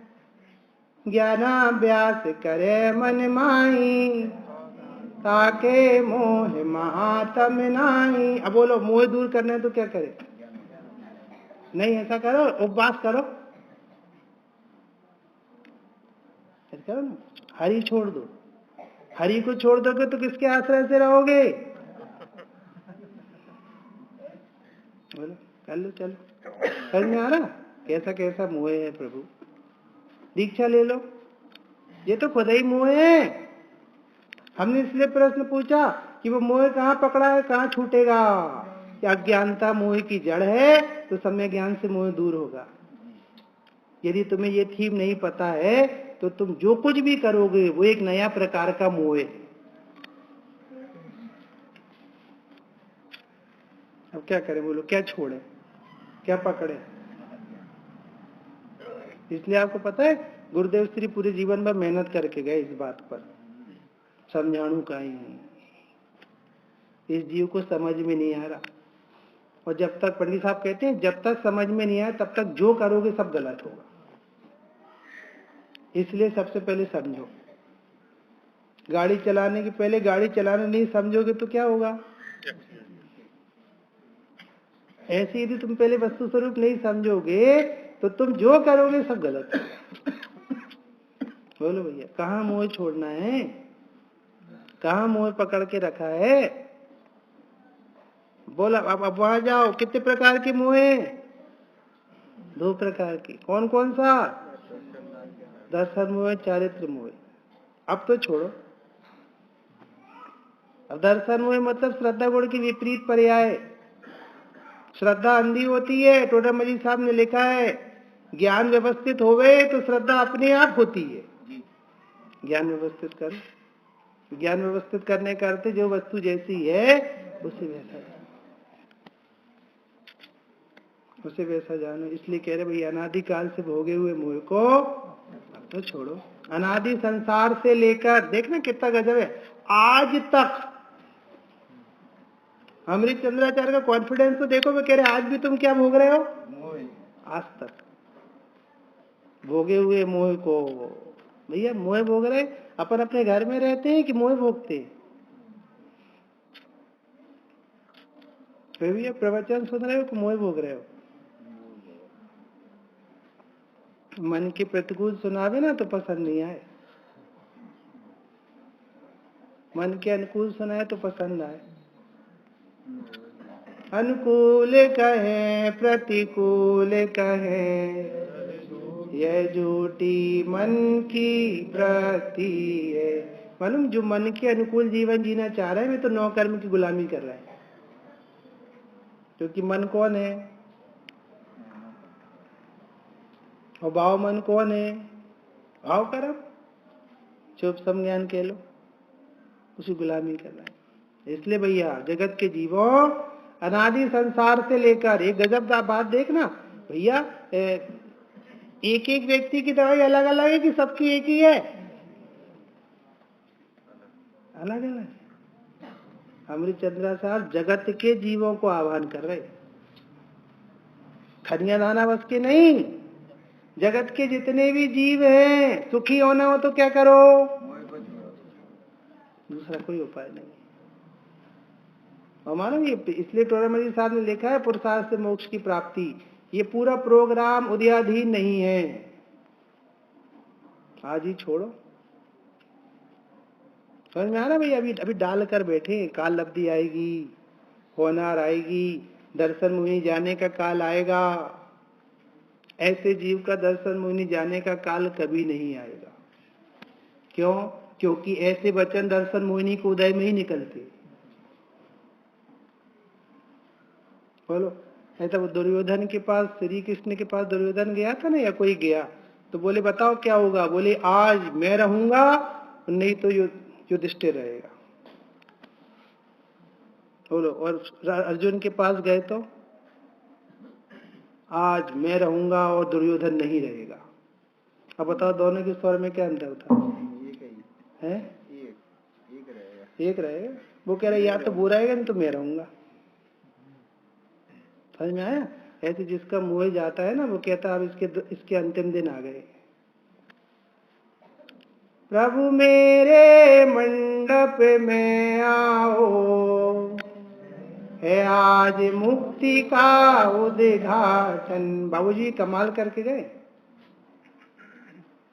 ज्ञानाभ्यास करे मन माही, ताके मोह महातम नाही। अब बोलो, मोह दूर करना है तो क्या करे? नहीं, ऐसा करो, उपवास करो, करो ना, हरि छोड़ दो। हरि को छोड़ दोगे तो किसके आश्रय से रहोगे? बोलो, कर लो, चलो। समझ में आ रहा कैसा कैसा मोह है प्रभु? दीक्षा ले लो, ये तो खुद ही मोह है। हमने इसलिए प्रश्न पूछा कि वो मोह कहाँ पकड़ा है, कहाँ छूटेगा। कि अज्ञानता मोह की जड़ है, तो सम्यक ज्ञान से मोह दूर होगा। यदि तुम्हें ये थीम नहीं पता है तो तुम जो कुछ भी करोगे वो एक नया प्रकार का मोह है। अब क्या करें, बोलो, क्या छोड़े, क्या पकड़े? इसलिए आपको पता है गुरुदेव श्री पूरे जीवन भर मेहनत करके गए इस बात पर, समझाणु का ही इस जीव को समझ में नहीं आ रहा। और जब तक, पंडित साहब कहते हैं, जब तक समझ में नहीं आया तब तक जो करोगे सब गलत होगा। इसलिए सबसे पहले समझो। गाड़ी चलाने के पहले गाड़ी चलाना नहीं समझोगे तो क्या होगा? ऐसे यदि तुम पहले वस्तु स्वरूप नहीं समझोगे तो तुम जो करोगे सब गलत होगा। बोलो भैया, कहाँ मोह छोड़ना है, कहाँ मोह पकड़ के रखा है? बोला, अब वहां जाओ। कितने प्रकार के मोह है? 2 प्रकार की। कौन कौन सा? दर्शन मोह, चारित्र मोह। अब तो छोड़ो। अब दर्शन मोह मतलब श्रद्धा गुण की विपरीत पर्याय। श्रद्धा अंधी होती है, टोडामल साहब ने लिखा है। ज्ञान व्यवस्थित होवे तो श्रद्धा अपने आप होती है। ज्ञान व्यवस्थित करो। ज्ञान व्यवस्थित करने का अर्थ जो वस्तु जैसी है उसे वैसा जानो। इसलिए कह रहे भाई, अनादिकाल से भोगे हुए मोह को अब तो छोड़ो। अनादि संसार से लेकर, देखना कितना गजब है, आज तक। अमृत चंद्राचार्य का कॉन्फिडेंस तो देखो। मैं कह रहे आज भी तुम क्या भोग रहे हो? आज तक भोगे हुए मोह को। भैया मोह भोग रहे, अपन अपने घर में रहते हैं कि मोह भोगते हैं? भैया प्रवचन सुन रहे हो कि मोह भोग रहे हो? मन के प्रतिकूल सुनावे ना तो पसंद नहीं आए, मन के अनुकूल सुनाए तो पसंद आए। अनुकूल कहे प्रतिकूल कहे, यह झूठी मन की प्रति है। मालूम, जो मन के अनुकूल जीवन जीना चाह रहा है वे तो 9 कर्म की गुलामी कर रहा है। क्योंकि मन कौन है? और भाव मन कौन है? भाव कर्म, चुप संज्ञान कह लो, उसी गुलामी कर रहा है। इसलिए भैया जगत के जीवों, अनादि संसार से लेकर, एक गजब का बात देखना भैया, एक एक व्यक्ति की दवाई अलग अलग है कि सबकी एक ही है? अलग अलग। अमृत चंद्रा साहब जगत के जीवों को आह्वान कर रहे, खनिया दाना बस के नहीं। जगत के जितने भी जीव हैं, सुखी होना हो तो क्या करो? दूसरा कोई उपाय नहीं। और मानो ये, इसलिए टोडामल साहब ने लिखा है पुरुषार्थ से मोक्ष की प्राप्ति। ये पूरा प्रोग्राम उदयाधीन नहीं है। आज ही छोड़ो। समझ में आ रहा भैया? अभी डाल कर बैठे, काल लब्धि आएगी, होनार आएगी, दर्शन मुनि जाने का काल आएगा। ऐसे जीव का दर्शन मुनि जाने का काल कभी नहीं आएगा। क्यों? क्योंकि ऐसे वचन दर्शन मुनि को उदय में ही निकलते। बोलो, ऐसा वो दुर्योधन के पास, श्री कृष्ण के पास दुर्योधन गया था ना, या कोई गया तो बोले बताओ क्या होगा? बोले आज मैं रहूंगा, नहीं तो युधिष्ठिर रहेगा। बोलो, और अर्जुन के पास गए तो आज मैं रहूंगा और दुर्योधन नहीं रहेगा। अब बताओ दोनों के स्वर में क्या अंतर था? एक रहेगा। वो कह रहे या तो वो रहेगा नहीं तो मैं रहूंगा। समझ में आया? ऐसे जिसका मोह जाता है ना, वो कहता है अब इसके अंतिम दिन आ गए। प्रभु मेरे मंडप में आओ, है आज मुक्ति का उद्घाटन। बाबूजी कमाल करके गए।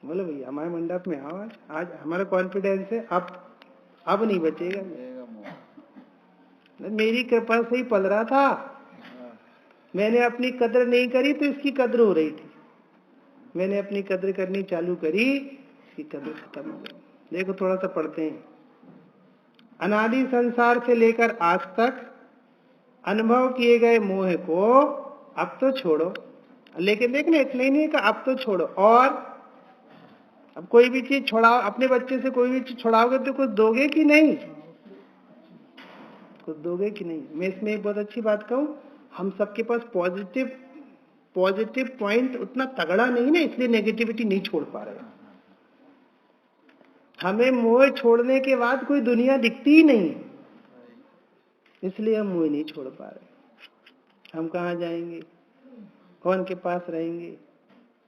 बोलो भैया हमारे मंडप में आओ। आज हमारा कॉन्फिडेंस है अब नहीं बचेगा। मेरी कृपा से ही पल रहा था। मैंने अपनी कदर नहीं करी तो इसकी कदर हो रही थी। मैंने अपनी कदर करनी चालू करी, इसकी कदर खत्म हो गई। देखो थोड़ा सा पढ़ते हैं। अनादि संसार से लेकर आज तक अनुभव किए गए मोह को अब तो छोड़ो। लेकिन देखना इतना ही नहीं कि अब तो छोड़ो, और अब कोई भी चीज छोड़ाओ, अपने बच्चे से कोई भी चीज छोड़ाओगे तो कुछ दोगे कि नहीं? कुछ दोगे कि नहीं? मैं इसमें एक बहुत अच्छी बात कहूं, हम सबके पास पॉजिटिव पॉइंट उतना तगड़ा नहीं ना, इसलिए नेगेटिविटी नहीं छोड़ पा रहे। हमें मोह छोड़ने के बाद कोई दुनिया दिखती ही नहीं, इसलिए हम मोह नहीं छोड़ पा रहे। हम कहाँ जाएंगे? कौन के पास रहेंगे?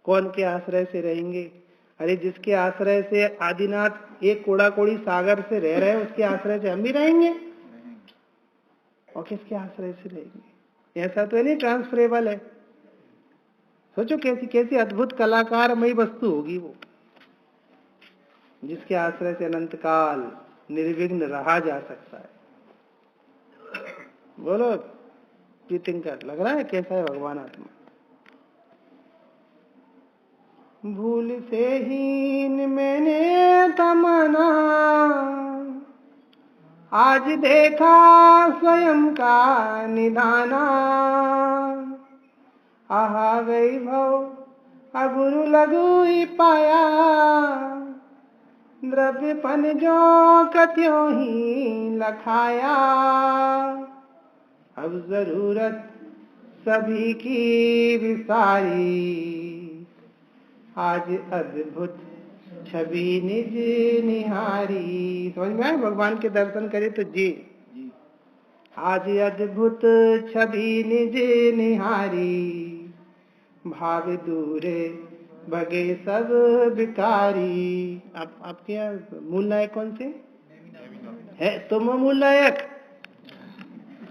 कौन के आश्रय से रहेंगे? अरे जिसके आश्रय से आदिनाथ एक कोड़ा कोड़ी सागर से रह रहे हैं, उसके आश्रय से हम भी रहेंगे, और किसके आश्रय से रहेंगे? ऐसा तो नहीं ट्रांसफरेबल है। सोचो कैसी कैसी अद्भुत कलाकारमयी वस्तु होगी वो, जिसके आश्रय से अनंत काल निर्विघ्न रहा जा सकता है। बोलो तीर्थंकर, लग रहा है कैसा है भगवान आत्मा? भूल से हीन मैंने तमना, आज देखा स्वयं का निधाना। आहा गई भव अगुरु लगू ही पाया, द्रव्यपन जो कत्यों ही लखाया। अब जरूरत सभी की विसारी, आज अद्भुत छवि निज निहारी। समझ में आए? भगवान के दर्शन करे तो जी, आज अद्भुत छवि निज निहारी। भाव दूरे भगे सब विकारी। आपके यहाँ मूल नायक कौन से है? तुम मूल नायक।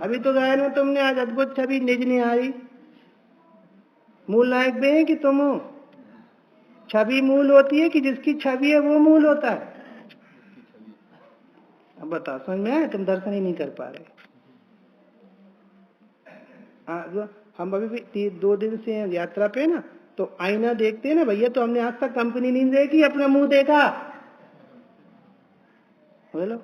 अभी तो गाया ना तुमने, आज अद्भुत छवि निज निहारी। मूल नायक भी है कि तुम हो? छवि मूल होती है कि जिसकी छवि है वो मूल होता है? अब बताओ, समझ में आए? तुम दर्शन ही नहीं कर पा रहे। हम अभी भी 2 दिन से यात्रा पे ना, तो आईना देखते हैं ना भैया, तो हमने आज तक कंपनी नहीं देखी, अपना मुंह देखा। बोलो,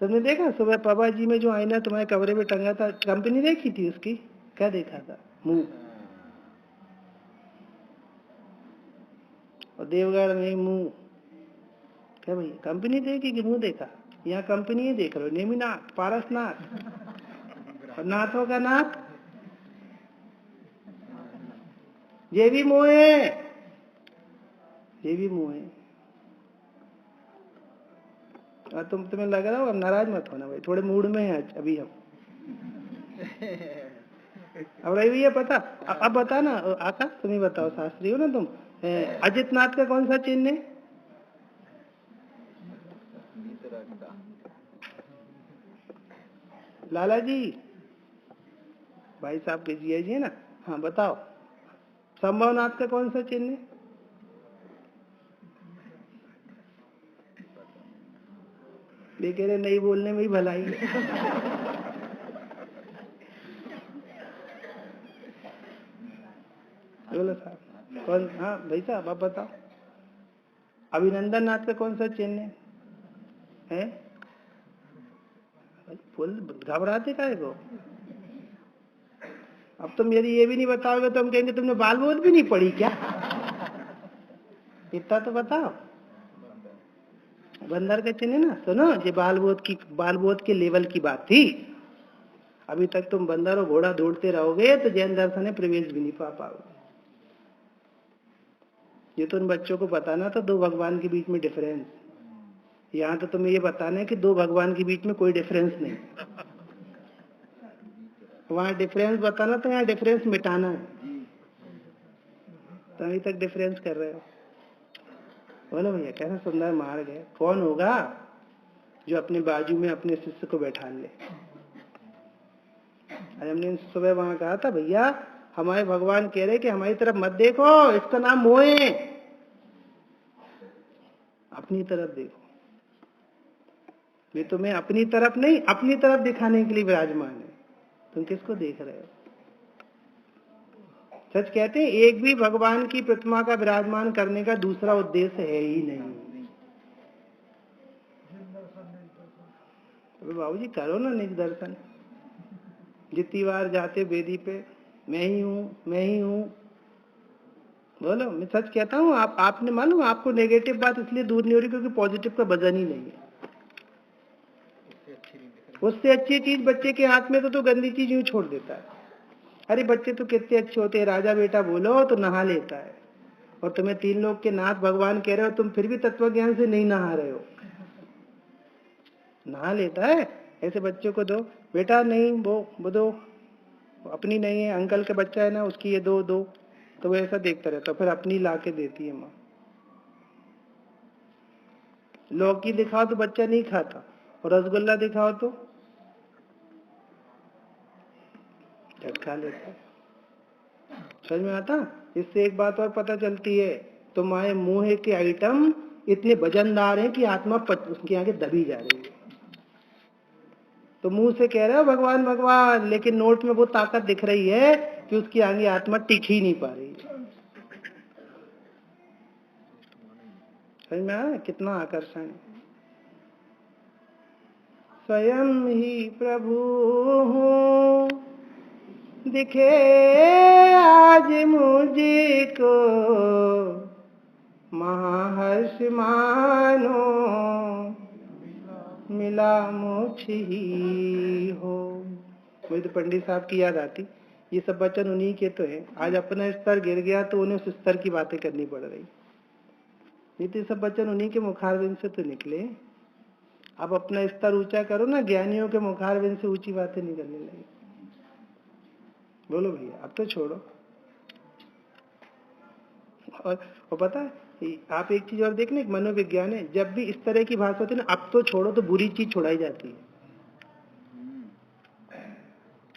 तुमने देखा सुबह पापा जी में जो आईना तुम्हारे कमरे में टंगा था, कंपनी देखी थी उसकी? क्या देखा था? मुंह। और देवगढ़ में मुंह, क्या भैया कंपनी देखी कि मुंह देखा? यहाँ कंपनी ही देख रहे हो, नेमिनाथ, पारसनाथ और नाथों का नाथ। ये भी मोह है, ये भी मोह है। और तुम्हें लग रहा हो, अब नाराज मत होना भाई, थोड़े मूड में है अभी हम। अब रही भैया पता, अब बता ना आकाश, तुम ही बताओ, शास्त्री हो ना तुम। अजित नाथ का कौन सा चिन्ह है? लाला जी, भाई साहब भेजिए ना। हाँ बताओ, संभवनाथ का कौन सा चिन्ह है? ये कह रहे नहीं बोलने में ही भलाई है। बोलो साहब कौन? हाँ भाई साहब आप बताओ, अभिनंदन नाथ का कौन सा चिन्ह है? फुल घबराते काहे को? अब तुम यदि ये भी नहीं बताओगे तो हम कहेंगे तुमने बाल बोध भी नहीं पढ़ी क्या? इतना तो बताओ। बंदर का चिन्ह ना, सुनो, ये बाल बोध के लेवल की बात थी। अभी तक तुम बंदर और घोड़ा दौड़ते रहोगे तो जैन दर्शन में प्रवेश भी नहीं पा पाओगे। ये तो उन बच्चों को बताना था 2 भगवान के बीच में डिफरेंस। यहाँ तो तुम्हें ये बताना है कि 2 भगवान के बीच में कोई डिफरेंस नहीं। वहां डिफरेंस बताना तो यहाँ डिफरेंस मिटाना है। तो अभी तक डिफरेंस कर रहे हो। बोलो भैया कैसा सुंदर मार्ग है। कौन होगा जो अपने बाजू में अपने शिष्य को बैठा ले? अरे हमने सुबह वहां कहा था भैया, हमारे भगवान कह रहे कि हमारी तरफ मत देखो, इसका नाम मोह है। अपनी तरफ देखो। ये तुम्हें अपनी तरफ नहीं, अपनी तरफ दिखाने के लिए विराजमान है। तुम किसको देख रहे हो? सच कहते हैं, एक भी भगवान की प्रतिमा का विराजमान करने का दूसरा उद्देश्य है ही नहीं। बाबू जी करो ना निज दर्शन। जितनी बार जाते वेदी पे मैं ही हूँ। बोलो, मैं सच कहता हूँ। आपने मालूम आपको नेगेटिव बात इसलिए दूर नहीं हो रही क्योंकि पॉजिटिव का वजन ही नहीं है। उससे अच्छी चीज बच्चे के हाथ में तो गंदी चीज यूं छोड़ देता है। अरे बच्चे तो कितने अच्छे होते हैं, राजा बेटा बोलो तो नहा लेता है। और तुम्हें 3 लोग के नाथ भगवान कह रहे हो, तुम फिर भी तत्व ज्ञान से नहीं नहा रहे हो। नहा लेता है। ऐसे बच्चों को दो, बेटा नहीं वो दो, अपनी नहीं है, अंकल का बच्चा है ना उसकी ये दो तो वो ऐसा देखता रहता, फिर अपनी ला के देती है माँ। लौकी दिखाओ तो बच्चा नहीं खाता, और रसगुल्ला दिखाओ तो झट खा लेता है। समझ में आता? इससे एक बात और पता चलती है, तुम्हारे मुंह के आइटम इतने वजनदार हैं कि आत्मा उसके आगे दबी जा रही है। तो मुंह से कह रहे हो भगवान भगवान, लेकिन नोट में वो ताकत दिख रही है कि उसकी आगे आत्मा टिक ही नहीं पा रही है। समझ में आया कितना आकर्षण है? स्वयं ही प्रभु हूँ, दिखे आज मुझको, महाहर्ष मानो मिला मोक्ष ही हो। मुझे तो पंडित साहब की याद आती, ये सब वचन उन्हीं के तो हैं। आज अपना स्तर गिर गया तो उन्हें उस स्तर की बातें करनी पड़ रही। नहीं तो सब वचन उन्हीं के मुखारविंद से तो निकले। अब अपना स्तर ऊंचा करो ना, ज्ञानियों के मुखारविंद से ऊंची बातें नहीं करने लगी। बोलो भैया, अब तो छोड़ो। और पता है आप एक चीज और देखना, एक मनोविज्ञान है, जब भी इस तरह की भाषा होती है ना, अब तो छोड़ो, तो बुरी चीज छुड़ाई जाती है,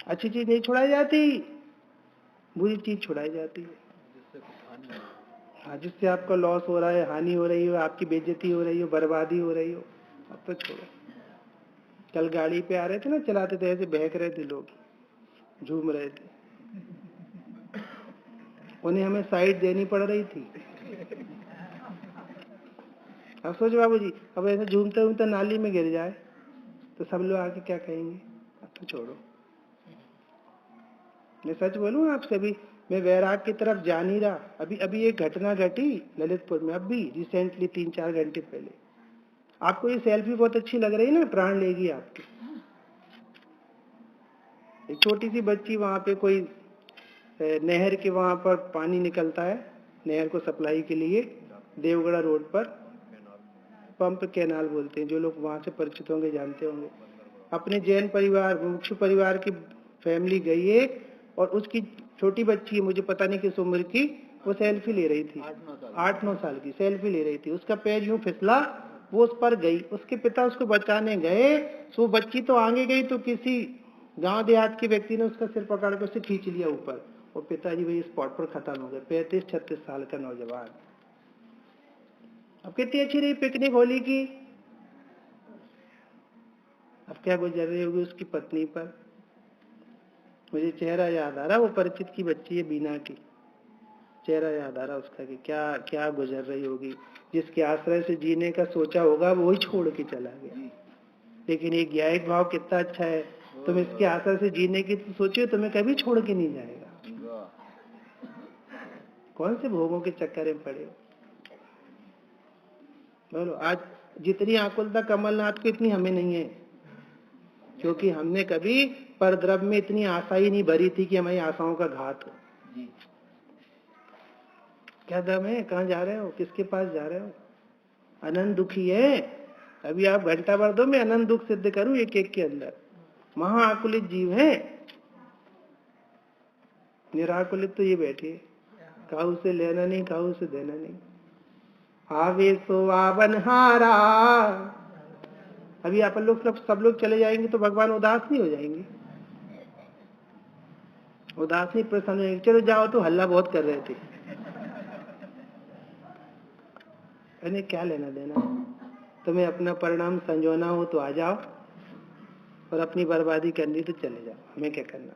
अच्छी चीज नहीं छुड़ाई जाती, बुरी चीज छुड़ाई जाती है। हाँ, जिससे आपका लॉस हो रहा है, हानि हो रही हो, आपकी बेइज्जती हो रही हो, बर्बादी हो रही हो, अब तो छोड़ो। कल गाड़ी पे आ रहे थे ना, चलाते थे, ऐसे बहक रहे थे लोग, झूम रहे थे, उन्हें हमें साइड देनी पड़ रही थी। अब सोच बाबूजी, अब ऐसे झूमते झूमते नाली में गिर जाए तो सब लोग आके क्या कहेंगे? अब तो छोड़ो। मैं सच बोलूं आपसे, अभी मैं वैराग की तरफ जा नहीं रहा। अभी एक घटना घटी ललितपुर में, अभी रिसेंटली 3-4 घंटे पहले। आपको ये सेल्फी बहुत अच्छी लग रही है ना, प्राण लेगी आपके। एक छोटी सी बच्ची, वहां पे कोई नहर के वहां पर पानी निकलता है, नहर को सप्लाई के लिए, देवगढ़ा रोड पर, पंप कैनाल बोलते हैं, जो लोग वहां से परिचित होंगे जानते होंगे। अपने जैन परिवार, मुख्य परिवार की फैमिली गई है, और उसकी छोटी बच्ची है, मुझे पता नहीं किस उम्र की, वो सेल्फी ले रही थी, 8-9 साल की सेल्फी ले रही थी। उसका पैर यूं फिसला, वो उस पर गई, उसके पिता उसको बचाने गए, तो बच्ची तो आगे गई, तो किसी गांव देहात के व्यक्ति ने उसका सिर पकड़ के उसे खींच लिया ऊपर, और पिताजी वही स्पॉट पर खत्म हो गए। 35-36 साल का नौजवान। अब कितनी अच्छी रही पिकनिक होली की, अब क्या गुजर रही होगी उसकी पत्नी पर। मुझे चेहरा याद आ रहा, वो परिचित की बच्ची है बीना की, चेहरा याद आ रहा उसका कि क्या क्या गुजर रही होगी। जिसके आश्रय से जीने का सोचा होगा वो ही छोड़ के चला गया। लेकिन एक ज्ञायिक भाव कितना अच्छा है, तुम इसके आश्रय से जीने की सोचिए, तुम्हें कभी छोड़ के नहीं जाएगा। कौन से भोगों के चक्कर में पड़े हो? बोलो, आज जितनी आकुलता कमलनाथ को इतनी हमें नहीं है, क्योंकि हमने कभी परद्रव्य में इतनी आशा ही नहीं भरी थी कि हमारी आशाओं का घात हो। क्या दम है? कहाँ जा रहे हो? किसके पास जा रहे हो? अनंत दुखी है। अभी आप घंटा भर दो, मैं अनंत दुख सिद्ध करूं एक एक के अंदर। महाआकुलित जीव है, निराकुलित तो ये बैठे, काहू से लेना नहीं, काहू से देना नहीं। आवे सो आवनहारा। अभी आप लोग सब लोग चले जाएंगे तो भगवान उदास नहीं हो जाएंगे? उदास नहीं, प्रसन्न हो जाएंगे। चलो जाओ, तो हल्ला बहुत कर रहे थे, इन्हें क्या लेना देना? तुम्हें अपना परिणाम संजोना हो तो आ जाओ, और अपनी बर्बादी करनी तो चले जाओ, हमें क्या करना?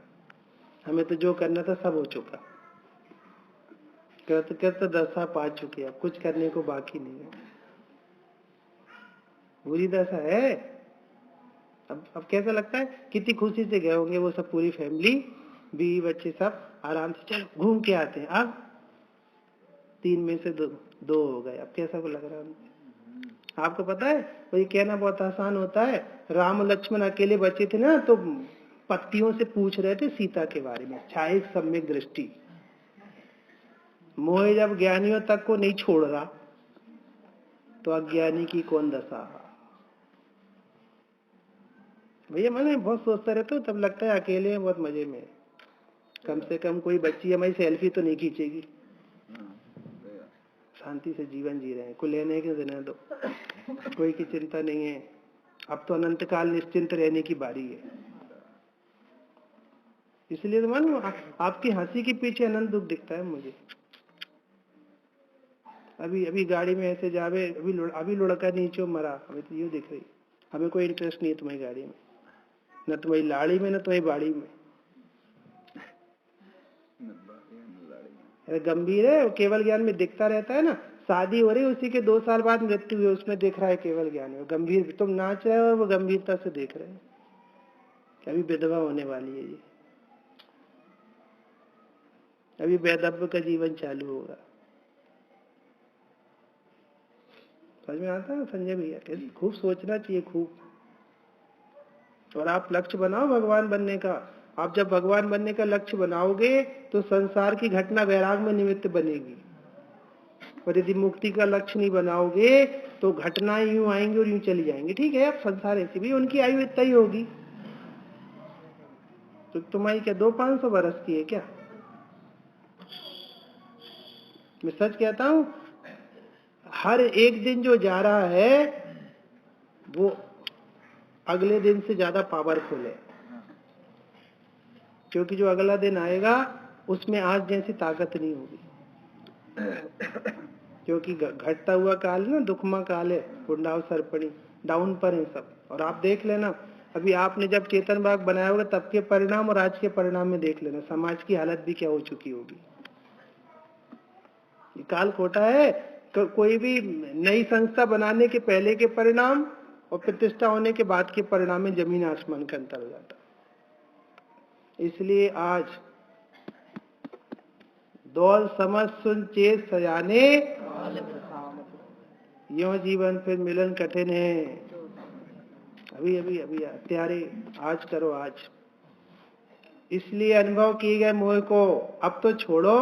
हमें तो जो करना था सब हो चुका, करते दशा पा चुके, अब कुछ करने को बाकी नहीं है। बुरी दशा है। अब कैसा लगता है? कितनी खुशी से गए होंगे वो सब, पूरी फैमिली, बीवी बच्चे सब आराम से, चल घूम के आते हैं। अब 3 में से 2 हो गए। अब कैसा को लग रहा है उनको? आपको पता है वो ये कहना बहुत आसान होता है। राम और लक्ष्मण अकेले बचे थे ना, तो पत्तियों से पूछ रहे थे सीता के बारे में, छाये सम्यक दृष्टि। मोह जब ज्ञानियों तक को नहीं छोड़ रहा तो अज्ञानी की कौन दशा। भैया मैंने बहुत सोचता रहता हूँ, तब लगता है अकेले हैं बहुत मजे में। कम से कम कोई बच्ची हमारी सेल्फी तो नहीं खींचेगी, शांति से जीवन जी रहे हैं, कोई लेने के देने दो, कोई की चिंता नहीं है। अब तो अनंत काल निश्चिंत रहने की बारी है। इसलिए तो मानो आपकी हंसी के पीछे अनंत दुख दिखता है मुझे। अभी गाड़ी में ऐसे जावे, अभी लुढ़का नीचे मरा, हमें तो ये दिख रही। हमें कोई इंटरेस्ट नहीं है तुम्हारी गाड़ी में, न तुम्हारी लाड़ी में, न तुम्हारी बाड़ी में। गंभीर है, केवल ज्ञान में दिखता रहता है ना। शादी हो रही, उसी के 2 साल बाद मृत्यु हुई, उसमें देख रहा है केवल ज्ञान में। गंभीर, तुम नाच रहे हो वो गंभीरता से देख रहे हो। अभी विधवा होने वाली है ये, अभी वैधव्य का जीवन चालू होगा। समझ में आता है संजय भैया? खूब सोचना चाहिए, खूब। और आप लक्ष्य बनाओ भगवान बनने का। आप जब भगवान बनने का लक्ष्य बनाओगे तो संसार की घटना वैराग में निमित्त बनेगी। और यदि मुक्ति का लक्ष्य नहीं बनाओगे तो घटनाएं यूं आएंगी और यूं चली जाएंगी। ठीक है, अब संसार ऐसी भी, उनकी आयु इतना ही होगी। तो तुम्हारी क्या 200-500 वर्ष की है क्या? मैं सच कहता हूं, हर एक दिन जो जा रहा है वो अगले दिन से ज्यादा पावरफुल है, क्योंकि जो अगला दिन आएगा उसमें आज जैसी ताकत नहीं होगी। क्योंकि घटता हुआ काल ना दुखमा काल है, पुंडाव सर्पणी, डाउन पर है सब। और आप देख लेना, अभी आपने जब चेतन बाग बनाया होगा तब के परिणाम और आज के परिणाम में देख लेना समाज की हालत भी क्या हो चुकी होगी। काल खोटा है। कोई भी नई संस्था बनाने के पहले के परिणाम और प्रतिष्ठा होने के बाद के परिणाम में जमीन आसमान का अंतर हो जाता। इसलिए आज दौल समझ सुन चेत सजाने, यो जीवन फिर मिलन कठिन है। अभी त्यारे आज करो आज। इसलिए अनुभव किए गए मोह को अब तो छोड़ो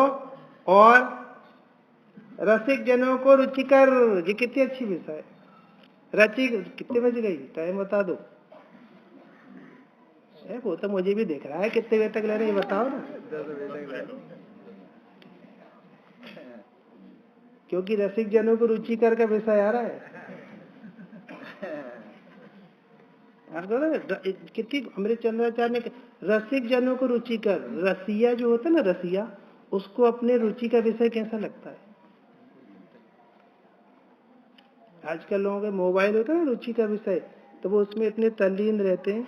और रसिक जनों को रुचिकर। ये कितनी अच्छी विषय। रचिक कितने बज गई? टाइम बता दो। वो तो मुझे भी देख रहा है, कितने बजे तक ले रहे बताओ ना। 10 बजे तक, क्योंकि रसिक जनों को रुचिकर का विषय आ रहा है। कितनी अमृत चंद्राचार्य ने रसिक जनों को रुचिकर, रसिया जो होता है ना, रसिया, उसको अपने रुचि का विषय कैसा लगता है? आजकल लोगों के मोबाइल होता है ना रुचि का विषय, तो वो उसमें इतने तल्लीन रहते हैं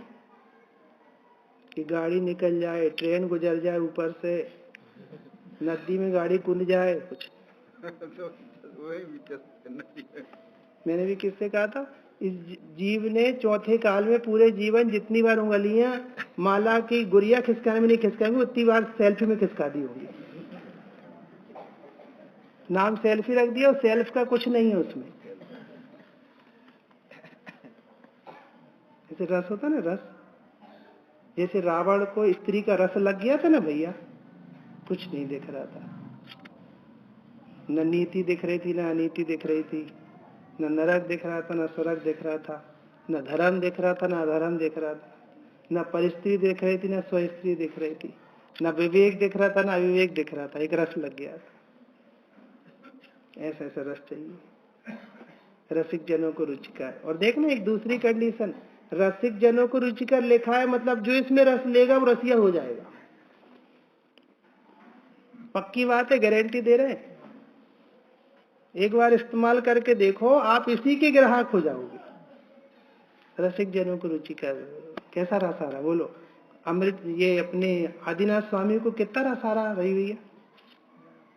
कि गाड़ी निकल जाए, ट्रेन गुजर जाए ऊपर से, नदी में गाड़ी कूद जाए कुछ। मैंने भी किससे कहा था, इस जीव ने चौथे काल में पूरे जीवन जितनी बार उंगलियां माला की गुड़िया खिसकाने में नहीं खिसकाएंगे, उतनी बार सेल्फी में खिसका दी होगी। नाम सेल्फी रख दिया और सेल्फ का कुछ नहीं है उसमें। जैसे रस होता ना, रस, जैसे रावण को स्त्री का रस लग गया था ना भैया, कुछ नहीं दिख रहा था। न नीति दिख रही थी, न अनीति दिख रही थी, न नरक दिख रहा था, न स्वर्ग दिख रहा था, न धर्म दिख रहा था, न अधर्म दिख रहा था, न परिस्त्री दिख रही थी, न स्वस्त्री दिख रही थी, न विवेक दिख रहा था, न अविवेक दिख रहा था। एक रस लग गया था। ऐसा रस चाहिए। रसिक जनों को रुचिकर। और देखना एक दूसरी कंडीशन, रसिक जनों को रुचिकर लिखा है, मतलब जो इसमें रस लेगा वो रसिया हो जाएगा। पक्की बात है, गारंटी दे रहे हैं। एक बार इस्तेमाल करके देखो, आप इसी के ग्राहक हो जाओगे। रसिक जनों को रुचिकर। कैसा रस आ रहा बोलो? अमृत, ये अपने आदिनाथ स्वामी को कितना रस आ रहा रही भैया?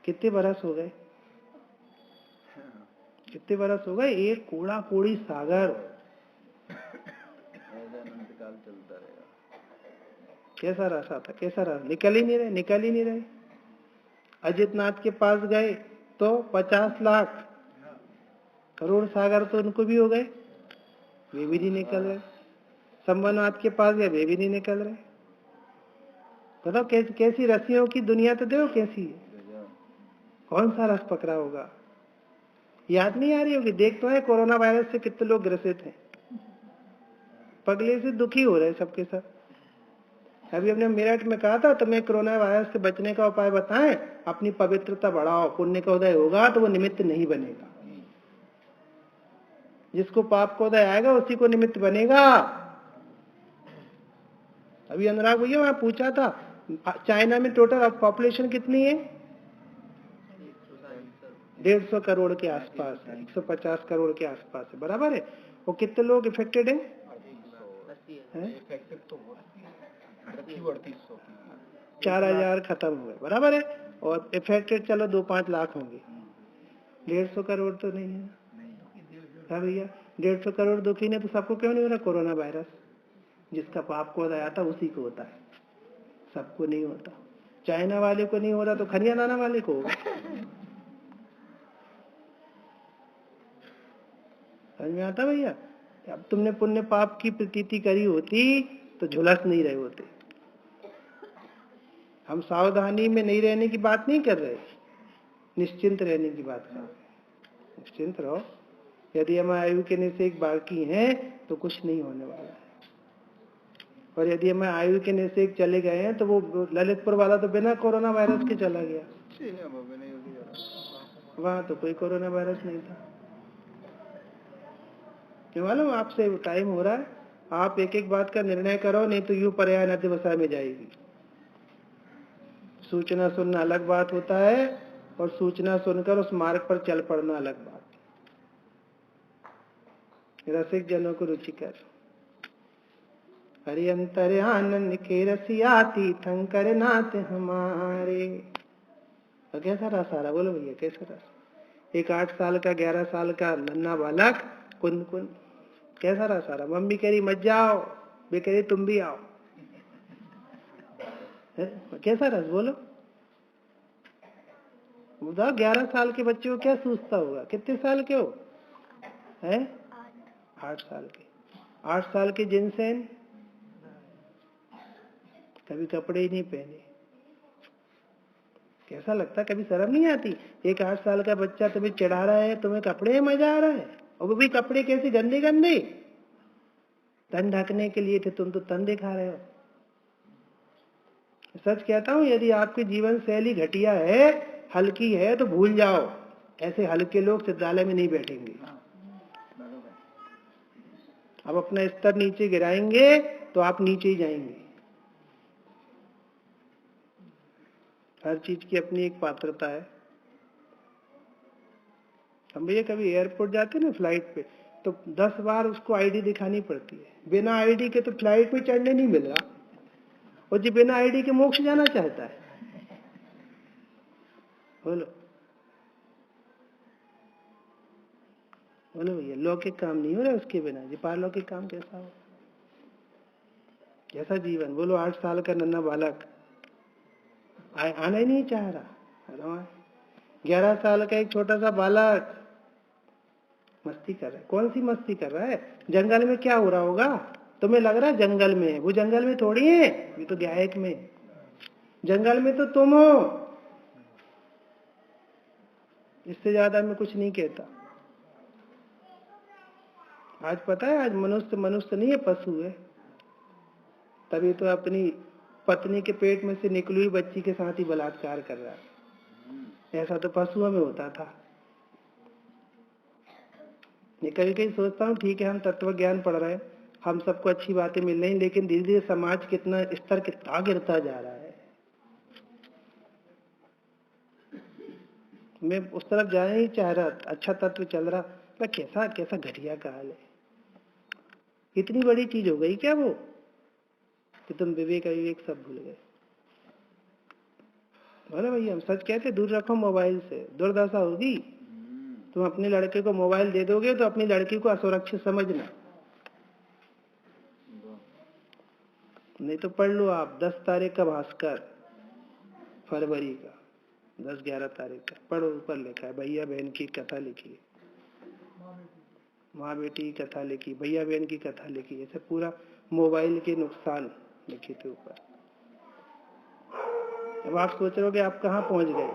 कितने बरस हो गए? कितने बरस हो गए? एक कोड़ा कोड़ी सागर कैसा रास्ता था, कैसा रास्ता, निकल ही नहीं रहे। अजित नाथ के पास गए तो 50 लाख करोड़ सागर तो उनको भी हो गए, वे भी नहीं निकल रहे। संबंधनाथ के पास गए, वे भी नहीं निकल रहे। बताओ कैसी रस्सियों की दुनिया तो देखो कैसी है। कौन सा रस पकड़ा होगा, याद नहीं आ रही होगी। देख तो है कोरोना वायरस से कितने लोग ग्रसित हैं, पगले से दुखी हो रहे सबके सब। अभी हमने मेरठ में कहा था तुम्हें कोरोना वायरस से बचने का उपाय बताएं, अपनी पवित्रता बढ़ाओ, पुण्य का उदय होगा तो वो निमित्त नहीं बनेगा। जिसको पाप का उदय आएगा उसी को निमित्त बनेगा। अभी अनुराग भैया मैं पूछा था चाइना में टोटल पॉपुलेशन कितनी है? 150 करोड़ के आसपास है, 150 करोड़ के आसपास है, बराबर है। वो कितने लोग इफेक्टेड हैं? 4000 खत्म हुए, बराबर है। और इफेक्टेड चलो 2-5 लाख होंगे, 150 करोड़ तो नहीं है। हाँ भैया, 150 करोड़ दुखी ने तो सबको क्यों नहीं हो रहा कोरोना वायरस? जिसका पाप को उदय आता उसी को होता है, सबको नहीं होता। चाइना वाले को नहीं हो रहा तो खनिया नाना वाले को होगा। समझ में आता भैया? अब तुमने पुण्य पाप की प्रतीति करी होती तो झुलस नहीं रहे होते। हम सावधानी में नहीं रहने की बात नहीं कर रहे, निश्चिंत रहने की बात कर रहे। निश्चिंत रहो, यदि हम आयु के निषेक बाकी हैं तो कुछ नहीं होने वाला है। और यदि हमें आयु के निषेक चले गए हैं तो वो ललितपुर वाला तो बिना कोरोना वायरस के चला गया, वहां तो कोई कोरोना वायरस नहीं था। क्यों मालूम? आपसे टाइम हो रहा है, आप एक एक बात का निर्णय करो, नहीं तो यूं पर्याय नद्यवसाय में जाएगी। सूचना सुनना अलग बात होता है और सूचना सुनकर उस मार्ग पर चल पड़ना अलग बात। रसिक जनों को रुचिकर हरि अंतर आनंद के रसियाती थंकर नाथ हमारे। तो कैसा रहा सारा, बोलो भैया कैसा रहा? एक 8 साल का 11 साल का नन्हा बालक कुन कुन, कैसा रहा सारा? मम्मी कह रही मत जाओ, वे कह रही तुम भी आओ। कैसा रहा बोलो? बताओ 11 साल के बच्चे को क्या सूझता होगा? कितने साल के हो? हैं 8 साल के। 8 साल के जिनसेन कभी कपड़े ही नहीं पहने, कैसा लगता? कभी शर्म नहीं आती? एक 8 साल का बच्चा तुम्हें चढ़ा रहा है, तुम्हें कपड़े में मजा आ रहा है, और वो भी कपड़े कैसे गंदे गंदे, तन ढकने के लिए थे, तुम तो तन दिखा रहे हो। सच कहता हूं, यदि आपकी जीवन शैली घटिया है, हल्की है, तो भूल जाओ, ऐसे हल्के लोग चित्रालय में नहीं बैठेंगे। अब अपना स्तर नीचे गिराएंगे तो आप नीचे ही जाएंगे। हर चीज की अपनी एक पात्रता है। हम भैया कभी एयरपोर्ट जाते ना फ्लाइट पे, तो 10 बार उसको आईडी दिखानी पड़ती है। बिना आईडी के तो फ्लाइट में चढ़ने नहीं मिल रहा, और जो बिना आईडी के मोक्ष जाना चाहता है, बोलो बोलो भैया, लौकिक काम नहीं हो रहा उसके बिना, जी पारलौकिक काम कैसा हो? कैसा जीवन? बोलो 8 साल का नन्हा बालक आना ही नहीं चाह रहा, 11 साल का एक छोटा सा बालक मस्ती कर रहा है। कौन सी मस्ती कर रहा है? जंगल में क्या हो रहा होगा? तुम्हें लग रहा है जंगल में, वो जंगल में थोड़ी है, ये तो गायक में। जंगल में तो तुम हो। इससे ज्यादा मैं कुछ नहीं कहता। आज पता है, आज मनुष्य नहीं है, पशु है। तभी तो अपनी पत्नी के पेट में से निकली हुई बच्ची के साथ ही बलात्कार कर रहा है। ऐसा तो पशुओं में होता था। ये कभी कभी सोचता हूँ, ठीक है हम तत्व ज्ञान पढ़ रहे हैं, हम सबको अच्छी बातें मिल रही, लेकिन धीरे धीरे समाज कितना स्तर कितना गिरता जा रहा है। मैं उस तरफ जाना नहीं चाह रहा, अच्छा तत्व चल रहा, पर कैसा कैसा घटिया काल है। इतनी बड़ी चीज हो गई क्या वो, कि तुम विवेक अविवेक सब भूल गए? बोले भैया, हम सच कहते, दूर रखो मोबाइल से, दुर्दशा होगी। तुम अपने लड़के को मोबाइल दे दोगे तो अपनी लड़की को असुरक्षित समझना। नहीं तो पढ़ लो आप 10 तारीख का भास्कर, फरवरी का 10-11 तारीख का पढ़ो, ऊपर लिखा है भैया बहन की कथा लिखी है, माँ बेटी की कथा लिखी, भैया बहन की कथा लिखी, ऐसे पूरा मोबाइल के नुकसान लिखे थे ऊपर। अब आप सोच रहे हो कि आप कहाँ पहुंच गए,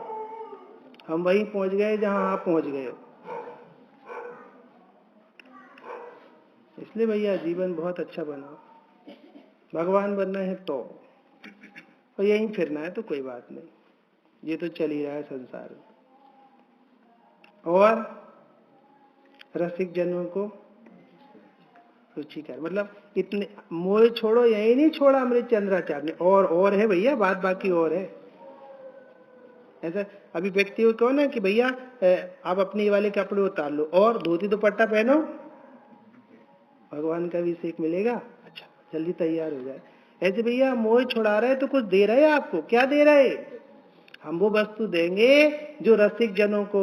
हम वहीं पहुंच गए जहां आप पहुंच गए हो। इसलिए भैया जीवन बहुत अच्छा बनाओ, भगवान बनना है तो, और यहीं फिरना है तो कोई बात नहीं, ये तो चल ही रहा है संसार में। और रसिक जनों को रुचिकर, मतलब इतने मोह छोड़ो, यही नहीं छोड़ा अमृत चंद्राचार्य ने, और है भैया, बात बाकी और है। ऐसा अभी व्यक्ति को कहो ना कि भैया आप अपने वाले कपड़े उतार लो और धोती दुपट्टा पहनो, भगवान का भी सीख मिलेगा, अच्छा जल्दी तैयार हो जाए। ऐसे भैया मोह छुड़ा रहे तो कुछ दे रहे हैं आपको, क्या दे रहे? हम वो वस्तु देंगे जो रसिक जनों को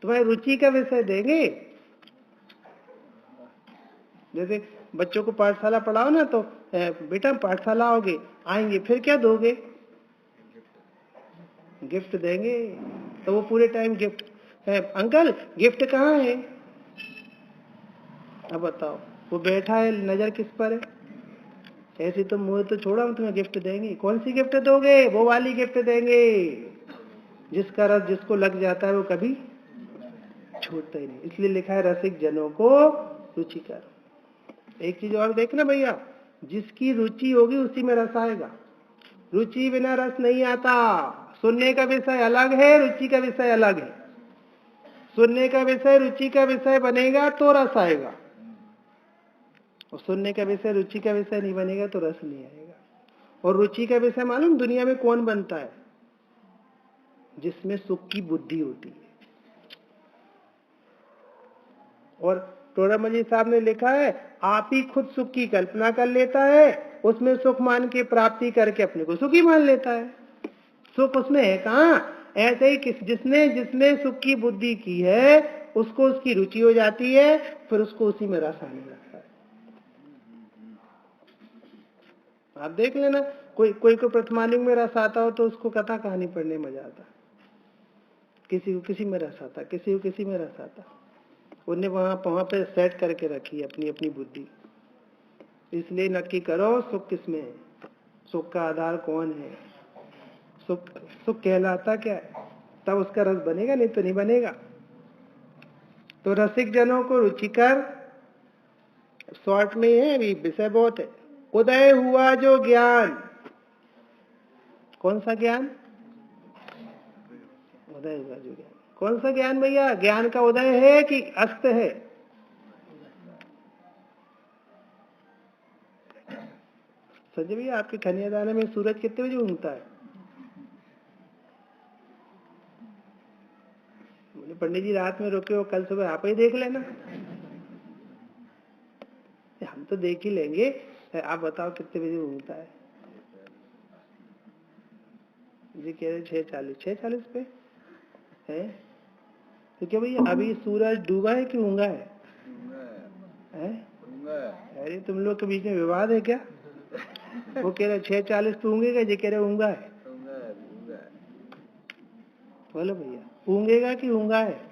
तुम्हारी रुचि का विषय देंगे। जैसे बच्चों को पाठशाला पढ़ाओ ना, तो बेटा पाठशाला आओगे, आएंगे, फिर क्या दोगे? गिफ्ट देंगे, तो वो पूरे टाइम गिफ्ट अंकल गिफ्ट कहाँ है? अब बताओ, वो बैठा है, नजर किस पर है? ऐसी तो मुझे तो छोड़ा, हम तुम्हें गिफ्ट देंगे। कौन सी गिफ्ट दोगे? वो वाली गिफ्ट देंगे जिसका रस जिसको लग जाता है वो कभी छूटता ही नहीं। इसलिए लिखा है रसिक जनों को रुचिकर। एक चीज और देखना भैया, जिसकी रुचि होगी उसी में रस आएगा, रुचि बिना रस नहीं आता। सुनने का विषय अलग है, रुचि का विषय अलग है। सुनने का विषय रुचि का विषय बनेगा तो रस आएगा, और सुनने का विषय रुचि का विषय नहीं बनेगा तो रस नहीं आएगा। और रुचि का विषय मालूम दुनिया में कौन बनता है? जिसमें सुख की बुद्धि होती है। और टोडामल साहब ने लिखा है, आप ही खुद सुख की कल्पना कर लेता है, उसमें सुख मान के प्राप्ति करके अपने को सुखी मान लेता है। सुख उसमें है कहाँ? ऐसे ही जिसने सुख की बुद्धि की है उसको उसकी रुचि हो जाती है, फिर उसको उसी में रस आने लगता है। आप देख लेना, कोई को प्रथमालिंग में रस आता हो तो उसको कथा कहानी पढ़ने में मजा आता, किसी को किसी में रस आता, किसी को किसी में रस आता। उन्हें वहां पे सेट करके रखी है अपनी अपनी बुद्धि। इसलिए नक्की करो सुख किसमें है, सुख का आधार कौन है, सुख कहलाता क्या है, तब उसका रस बनेगा, नहीं तो नहीं बनेगा। तो रसिक जनों को रुचिकर, शॉर्ट में है, अभी विषय बहुत है। उदय हुआ जो ज्ञान, कौन सा ज्ञान? उदय हुआ जो ज्ञान, कौन सा ज्ञान भैया? ज्ञान का उदय है कि अस्त है? संजय भैया, आपके खनियादाने में सूरज कितने बजे उगता है? बोले पंडित जी रात में रुके हो, कल सुबह आप ही देख लेना। हम तो देख ही लेंगे, आप बताओ कितने बजे उगता है? जी कह रहे 6:40 पे है। तो क्या भैया अभी सूरज डूबा है कि उंगा है? अरे तुम लोग के बीच में विवाद है क्या? वो कह रहे 6:40 पे उंगेगा, जी कह रहे उंगा है। बोलो भैया उंगेगा कि उंगा है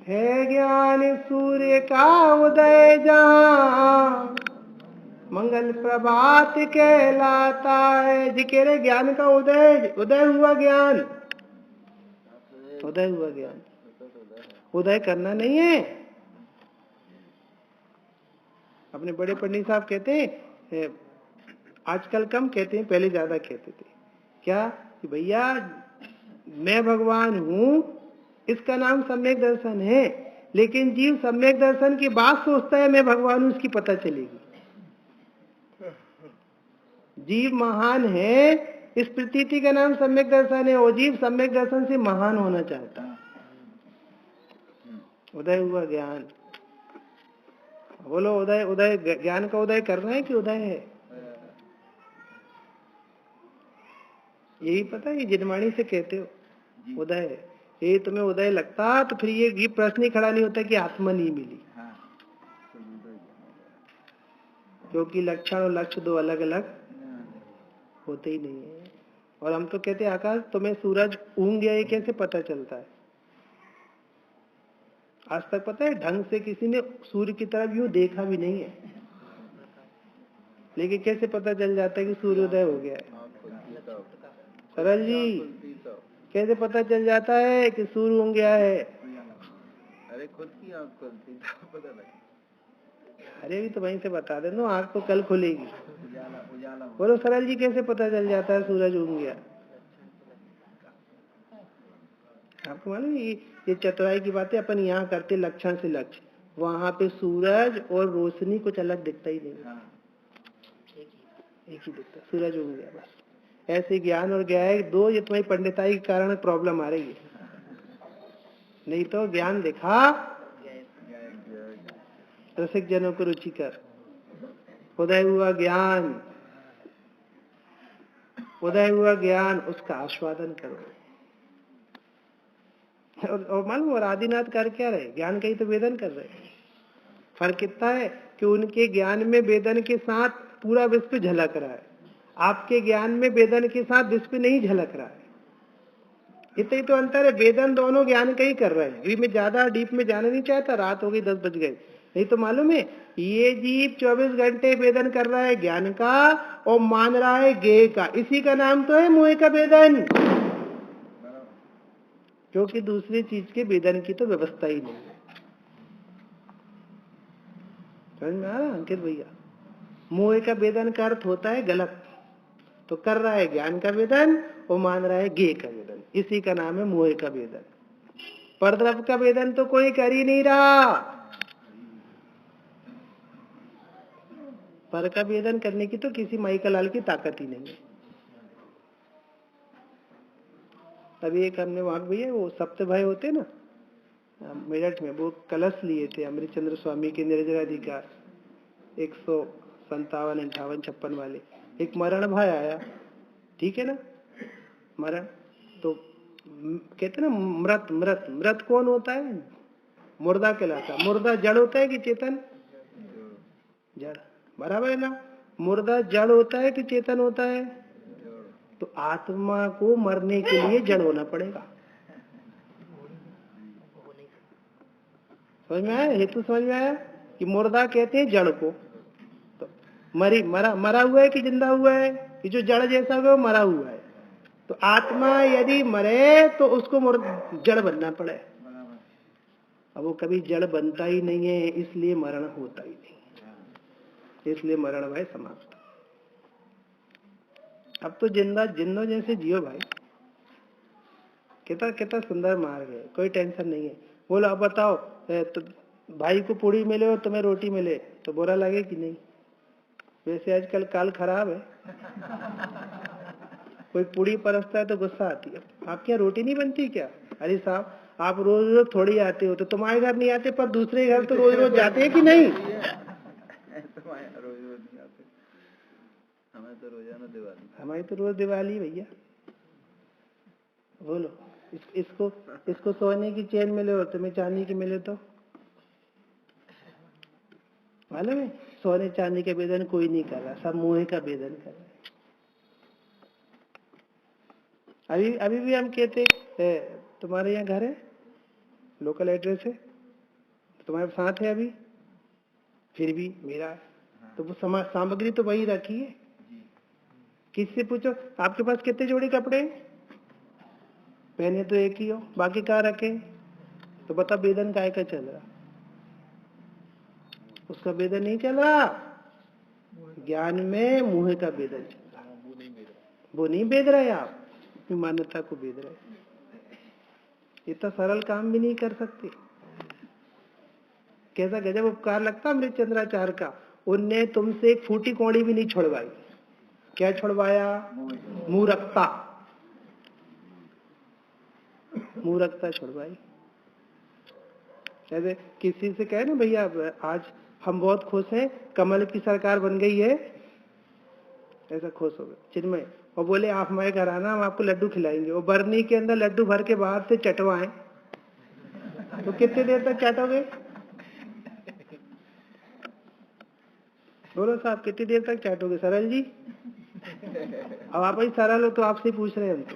ज्ञान सूर्य का उदय जहाँ मंगल प्रभात कहलाता है। जी कह रहे ज्ञान का उदय हुआ, ज्ञान उदय हुआ, ज्ञान उदय करना नहीं है। अपने बड़े पंडित साहब कहते हैं, आजकल कम कहते हैं, पहले ज्यादा कहते थे, क्या कि भैया मैं भगवान हूं, इसका नाम सम्यक दर्शन है। लेकिन जीव सम्यक दर्शन की बात सोचता है मैं भगवान हूं, इसकी पता चलेगी। जीव महान है, इस प्रतीति का नाम सम्यक दर्शन है, और जीव सम्यक दर्शन से महान होना चाहता है। उदय हुआ ज्ञान, बोलो उदय ज्ञान का उदय करना है कि उदय है? यही पता है, जिनवाणी से कहते हो उदय है। ये तुम्हें उदय लगता तो फिर ये प्रश्न ही खड़ा नहीं होता कि आत्मा नहीं मिली। क्योंकि लक्षण और लक्ष्य दो अलग अलग होते ही नहीं है। और हम तो कहते हैं आकाश तुम्हें सूरज उग गया ये कैसे पता चलता है? आज तक पता है ढंग से किसी ने सूर्य की तरफ यूं देखा भी नहीं है, लेकिन कैसे पता चल जाता है कि सूर्योदय हो गया है? सरल जी, कैसे पता चल जाता है कि सूर्य उग गया है? अरे खुद की आँख खुलती तो पता लगे। अरे भी तो वहीं से बता दे ना, आँख तो कल खुलेगी। उजाला उजाला बोलो सरल जी, कैसे पता चल जाता है सूरज उग गया? आपको मालूम है ये चतुराई की बातें अपन यहाँ करते लक्षण से लक्ष्य, वहां पे सूरज और रोशनी कुछ अलग दिखता ही नहीं। एक ही दिखता, सूरज उग गया बस। ऐसे ज्ञान और ज्ञान दो, ये तुम्हारी पंडिताई के कारण प्रॉब्लम आ रही है। नहीं तो ज्ञान दिखा रसिक जनों को रुचिकर, उदय हुआ ज्ञान, उदय हुआ ज्ञान, उसका आस्वादन करो। और मालूम और आदिनाथ कर क्या रहे? ज्ञान का ही तो वेदन कर रहे। फर्क कितना है कि उनके ज्ञान में वेदन के साथ पूरा विश्व झलक रहा है, आपके ज्ञान में वेदन के साथ विश्व नहीं झलक रहा है। इतना ही तो अंतर है। वेदन दोनों ज्ञान का ही कर रहे हैं। अभी मैं ज्यादा डीप में जाना नहीं चाहता, रात हो गई, 10 बज गए। नहीं तो मालूम है ये जीव 24 घंटे वेदन कर रहा है ज्ञान का और मान रहा है ज्ञेय का। इसी का नाम तो है मोह का वेदन, क्योंकि दूसरी चीज के वेदन की तो व्यवस्था ही नहीं है। समझ में आ रहा अंकित भैया? मोह का वेदन का अर्थ होता है गलत, तो कर रहा है ज्ञान का वेदन और मान रहा है ज्ञेय का वेदन, इसी का नाम है मोह का वेदन। परद्रव्य का वेदन तो कोई कर ही नहीं रहा। पर का वेदन करने की तो किसी माई का लाल की ताकत ही नहीं है। तभी एक हमने वहां भैया वो सप्त भाई होते ना मेरठ में, वो कलश लिए थे अमृतचंद्र स्वामी के निर्जराधिकार 157, 58, 56 वाले। एक मरण भाई आया, ठीक है ना, मरण तो कहते ना मृत मृत मृत कौन होता है? मुर्दा कहलाता। मुर्दा जड़ होता है कि चेतन? जड़, बराबर है ना। मुर्दा जड़ होता है कि चेतन होता है? तो आत्मा को मरने के लिए जड़ होना पड़ेगा। समझ में आया? हेतु समझ में आया कि मुर्दा कहते हैं जड़ को। तो मरा हुआ है कि जिंदा हुआ है? कि जो जड़ जैसा हुआ वो मरा हुआ है। तो आत्मा यदि मरे तो उसको जड़ बनना पड़े। अब वो कभी जड़ बनता ही नहीं है, इसलिए मरण होता ही नहीं, इसलिए मरण भाई समाप्त। अब तो जिंदों जैसे जियो भाई। कितना सुंदर मार्ग है, कोई टेंशन नहीं है। बोलो अब बताओ, तो भाई को पूड़ी मिले और तुम्हें रोटी मिले तो बुरा लगे कि नहीं? वैसे आजकल काल खराब है, कोई पूड़ी परसता है तो गुस्सा आती है। आपके यहाँ रोटी नहीं बनती क्या? अरे साहब आप रोज रोज थोड़ी आते हो, तो तुम्हारे घर नहीं आते पर दूसरे घर तो रोज रोज जाते हैं कि नहीं? हमारी तो रोज दिवाली भैया। बोलो इसको सोने की चेन मिले और तुम्हें चांदी की मिले तो मालूम है सोने चांदी के वेदन कोई नहीं कर रहा, सब मोह का वेदन कर रहा है। अभी भी हम कहते तुम्हारे यहाँ घर है, लोकल एड्रेस है, तुम्हारे साथ है अभी, फिर भी मेरा है। तो वो सामग्री तो वही रखी है। किससे पूछो आपके पास कितने जोड़ी कपड़े पहने? तो एक ही हो, बाकी कहाँ रखे? तो बता वेदन काय का चल रहा? उसका वेदन नहीं चल रहा, ज्ञान में मुँह का वेदन चल रहा। वो नहीं वेद रहे, आप अपनी मान्यता को वेद रहे। इतना सरल काम भी नहीं कर सकते। कैसा गजब उपकार लगता अमृतचंद्राचार्य का। उनने तुमसे एक फूटी कौड़ी भी नहीं छोड़वाई। क्या छोड़वाया? मूर्खता, मूर्खता छोड़वाई। जैसे किसी से कहे ना भैया आज हम बहुत खुश हैं, कमल की सरकार बन गई है, ऐसा खुश हो गए चिन्मय, और बोले आप हमारे घर आना, हम आपको लड्डू खिलाएंगे। और बरनी के अंदर लड्डू भर के बाहर से चटवाएं तो कितने देर तक चाटोगे? बोलो साहब कितनी देर तक चाटोगे? सरल जी, अब आप ही सरल हो तो आपसे पूछ रहे हैं हम तो।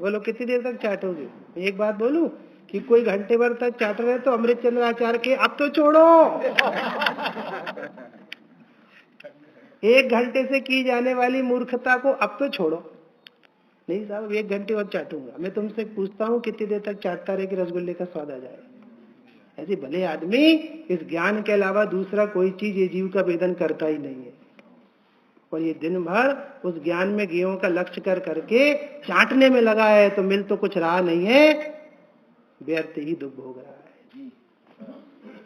बोलो कितनी देर तक चाटोगे? एक बात बोलूं कि कोई घंटे भर तक चाट रहे तो अमृत चंद्र आचार्य के अब तो छोड़ो। 1 घंटे से की जाने वाली मूर्खता को अब तो छोड़ो। नहीं साहब 1 घंटे और चाटूंगा। मैं तुमसे पूछता हूँ कितनी देर तक चाटता रहे कि रसगुल्ले का स्वाद आ जाए? ऐसे भले आदमी इस ज्ञान के अलावा दूसरा कोई चीज ये जीव का वेदन करता ही नहीं है, और ये दिन भर उस ज्ञान में गेहूं का लक्ष्य कर करके चाटने में लगा है, तो मिल तो कुछ रहा नहीं है, व्यर्थ ही दुख भोग रहा है।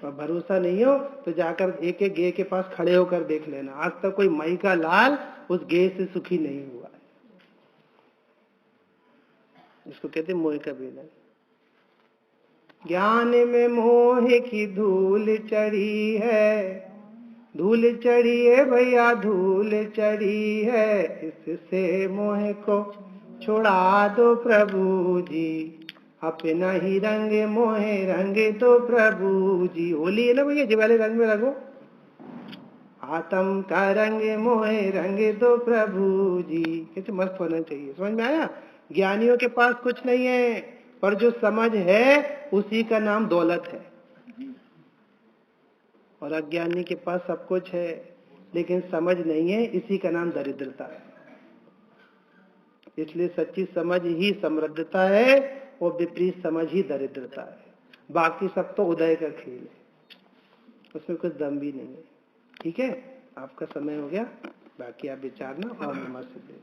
और भरोसा नहीं हो तो जाकर एक एक गे के पास खड़े होकर देख लेना, आज तक कोई मई का लाल उस गे से सुखी नहीं हुआ है। इसको कहते हैं मोह का वेदन। ज्ञान में मोह की धूल चढ़ी है, धूल चढ़ी है भैया धूल चढ़ी है, इससे मोह को छुड़ा दो प्रभु जी, अपना ही रंग मोहे रंग दो प्रभु जी। होली है ना भैया, जी वाले रंग में रंगो, आत्म का रंग मोहे रंग दो प्रभु जी। कैसे मस्त होना चाहिए, समझ में आया? ज्ञानियों के पास कुछ नहीं है, पर जो समझ है उसी का नाम दौलत है, और अज्ञानी के पास सब कुछ है लेकिन समझ नहीं है, इसी का नाम दरिद्रता है। इसलिए सच्ची समझ ही समृद्धता है और विपरीत समझ ही दरिद्रता है। बाकी सब तो उदय का खेल है, उसमें कुछ दम भी नहीं है। ठीक है, आपका समय हो गया, बाकी आप विचारना और नमस्ते।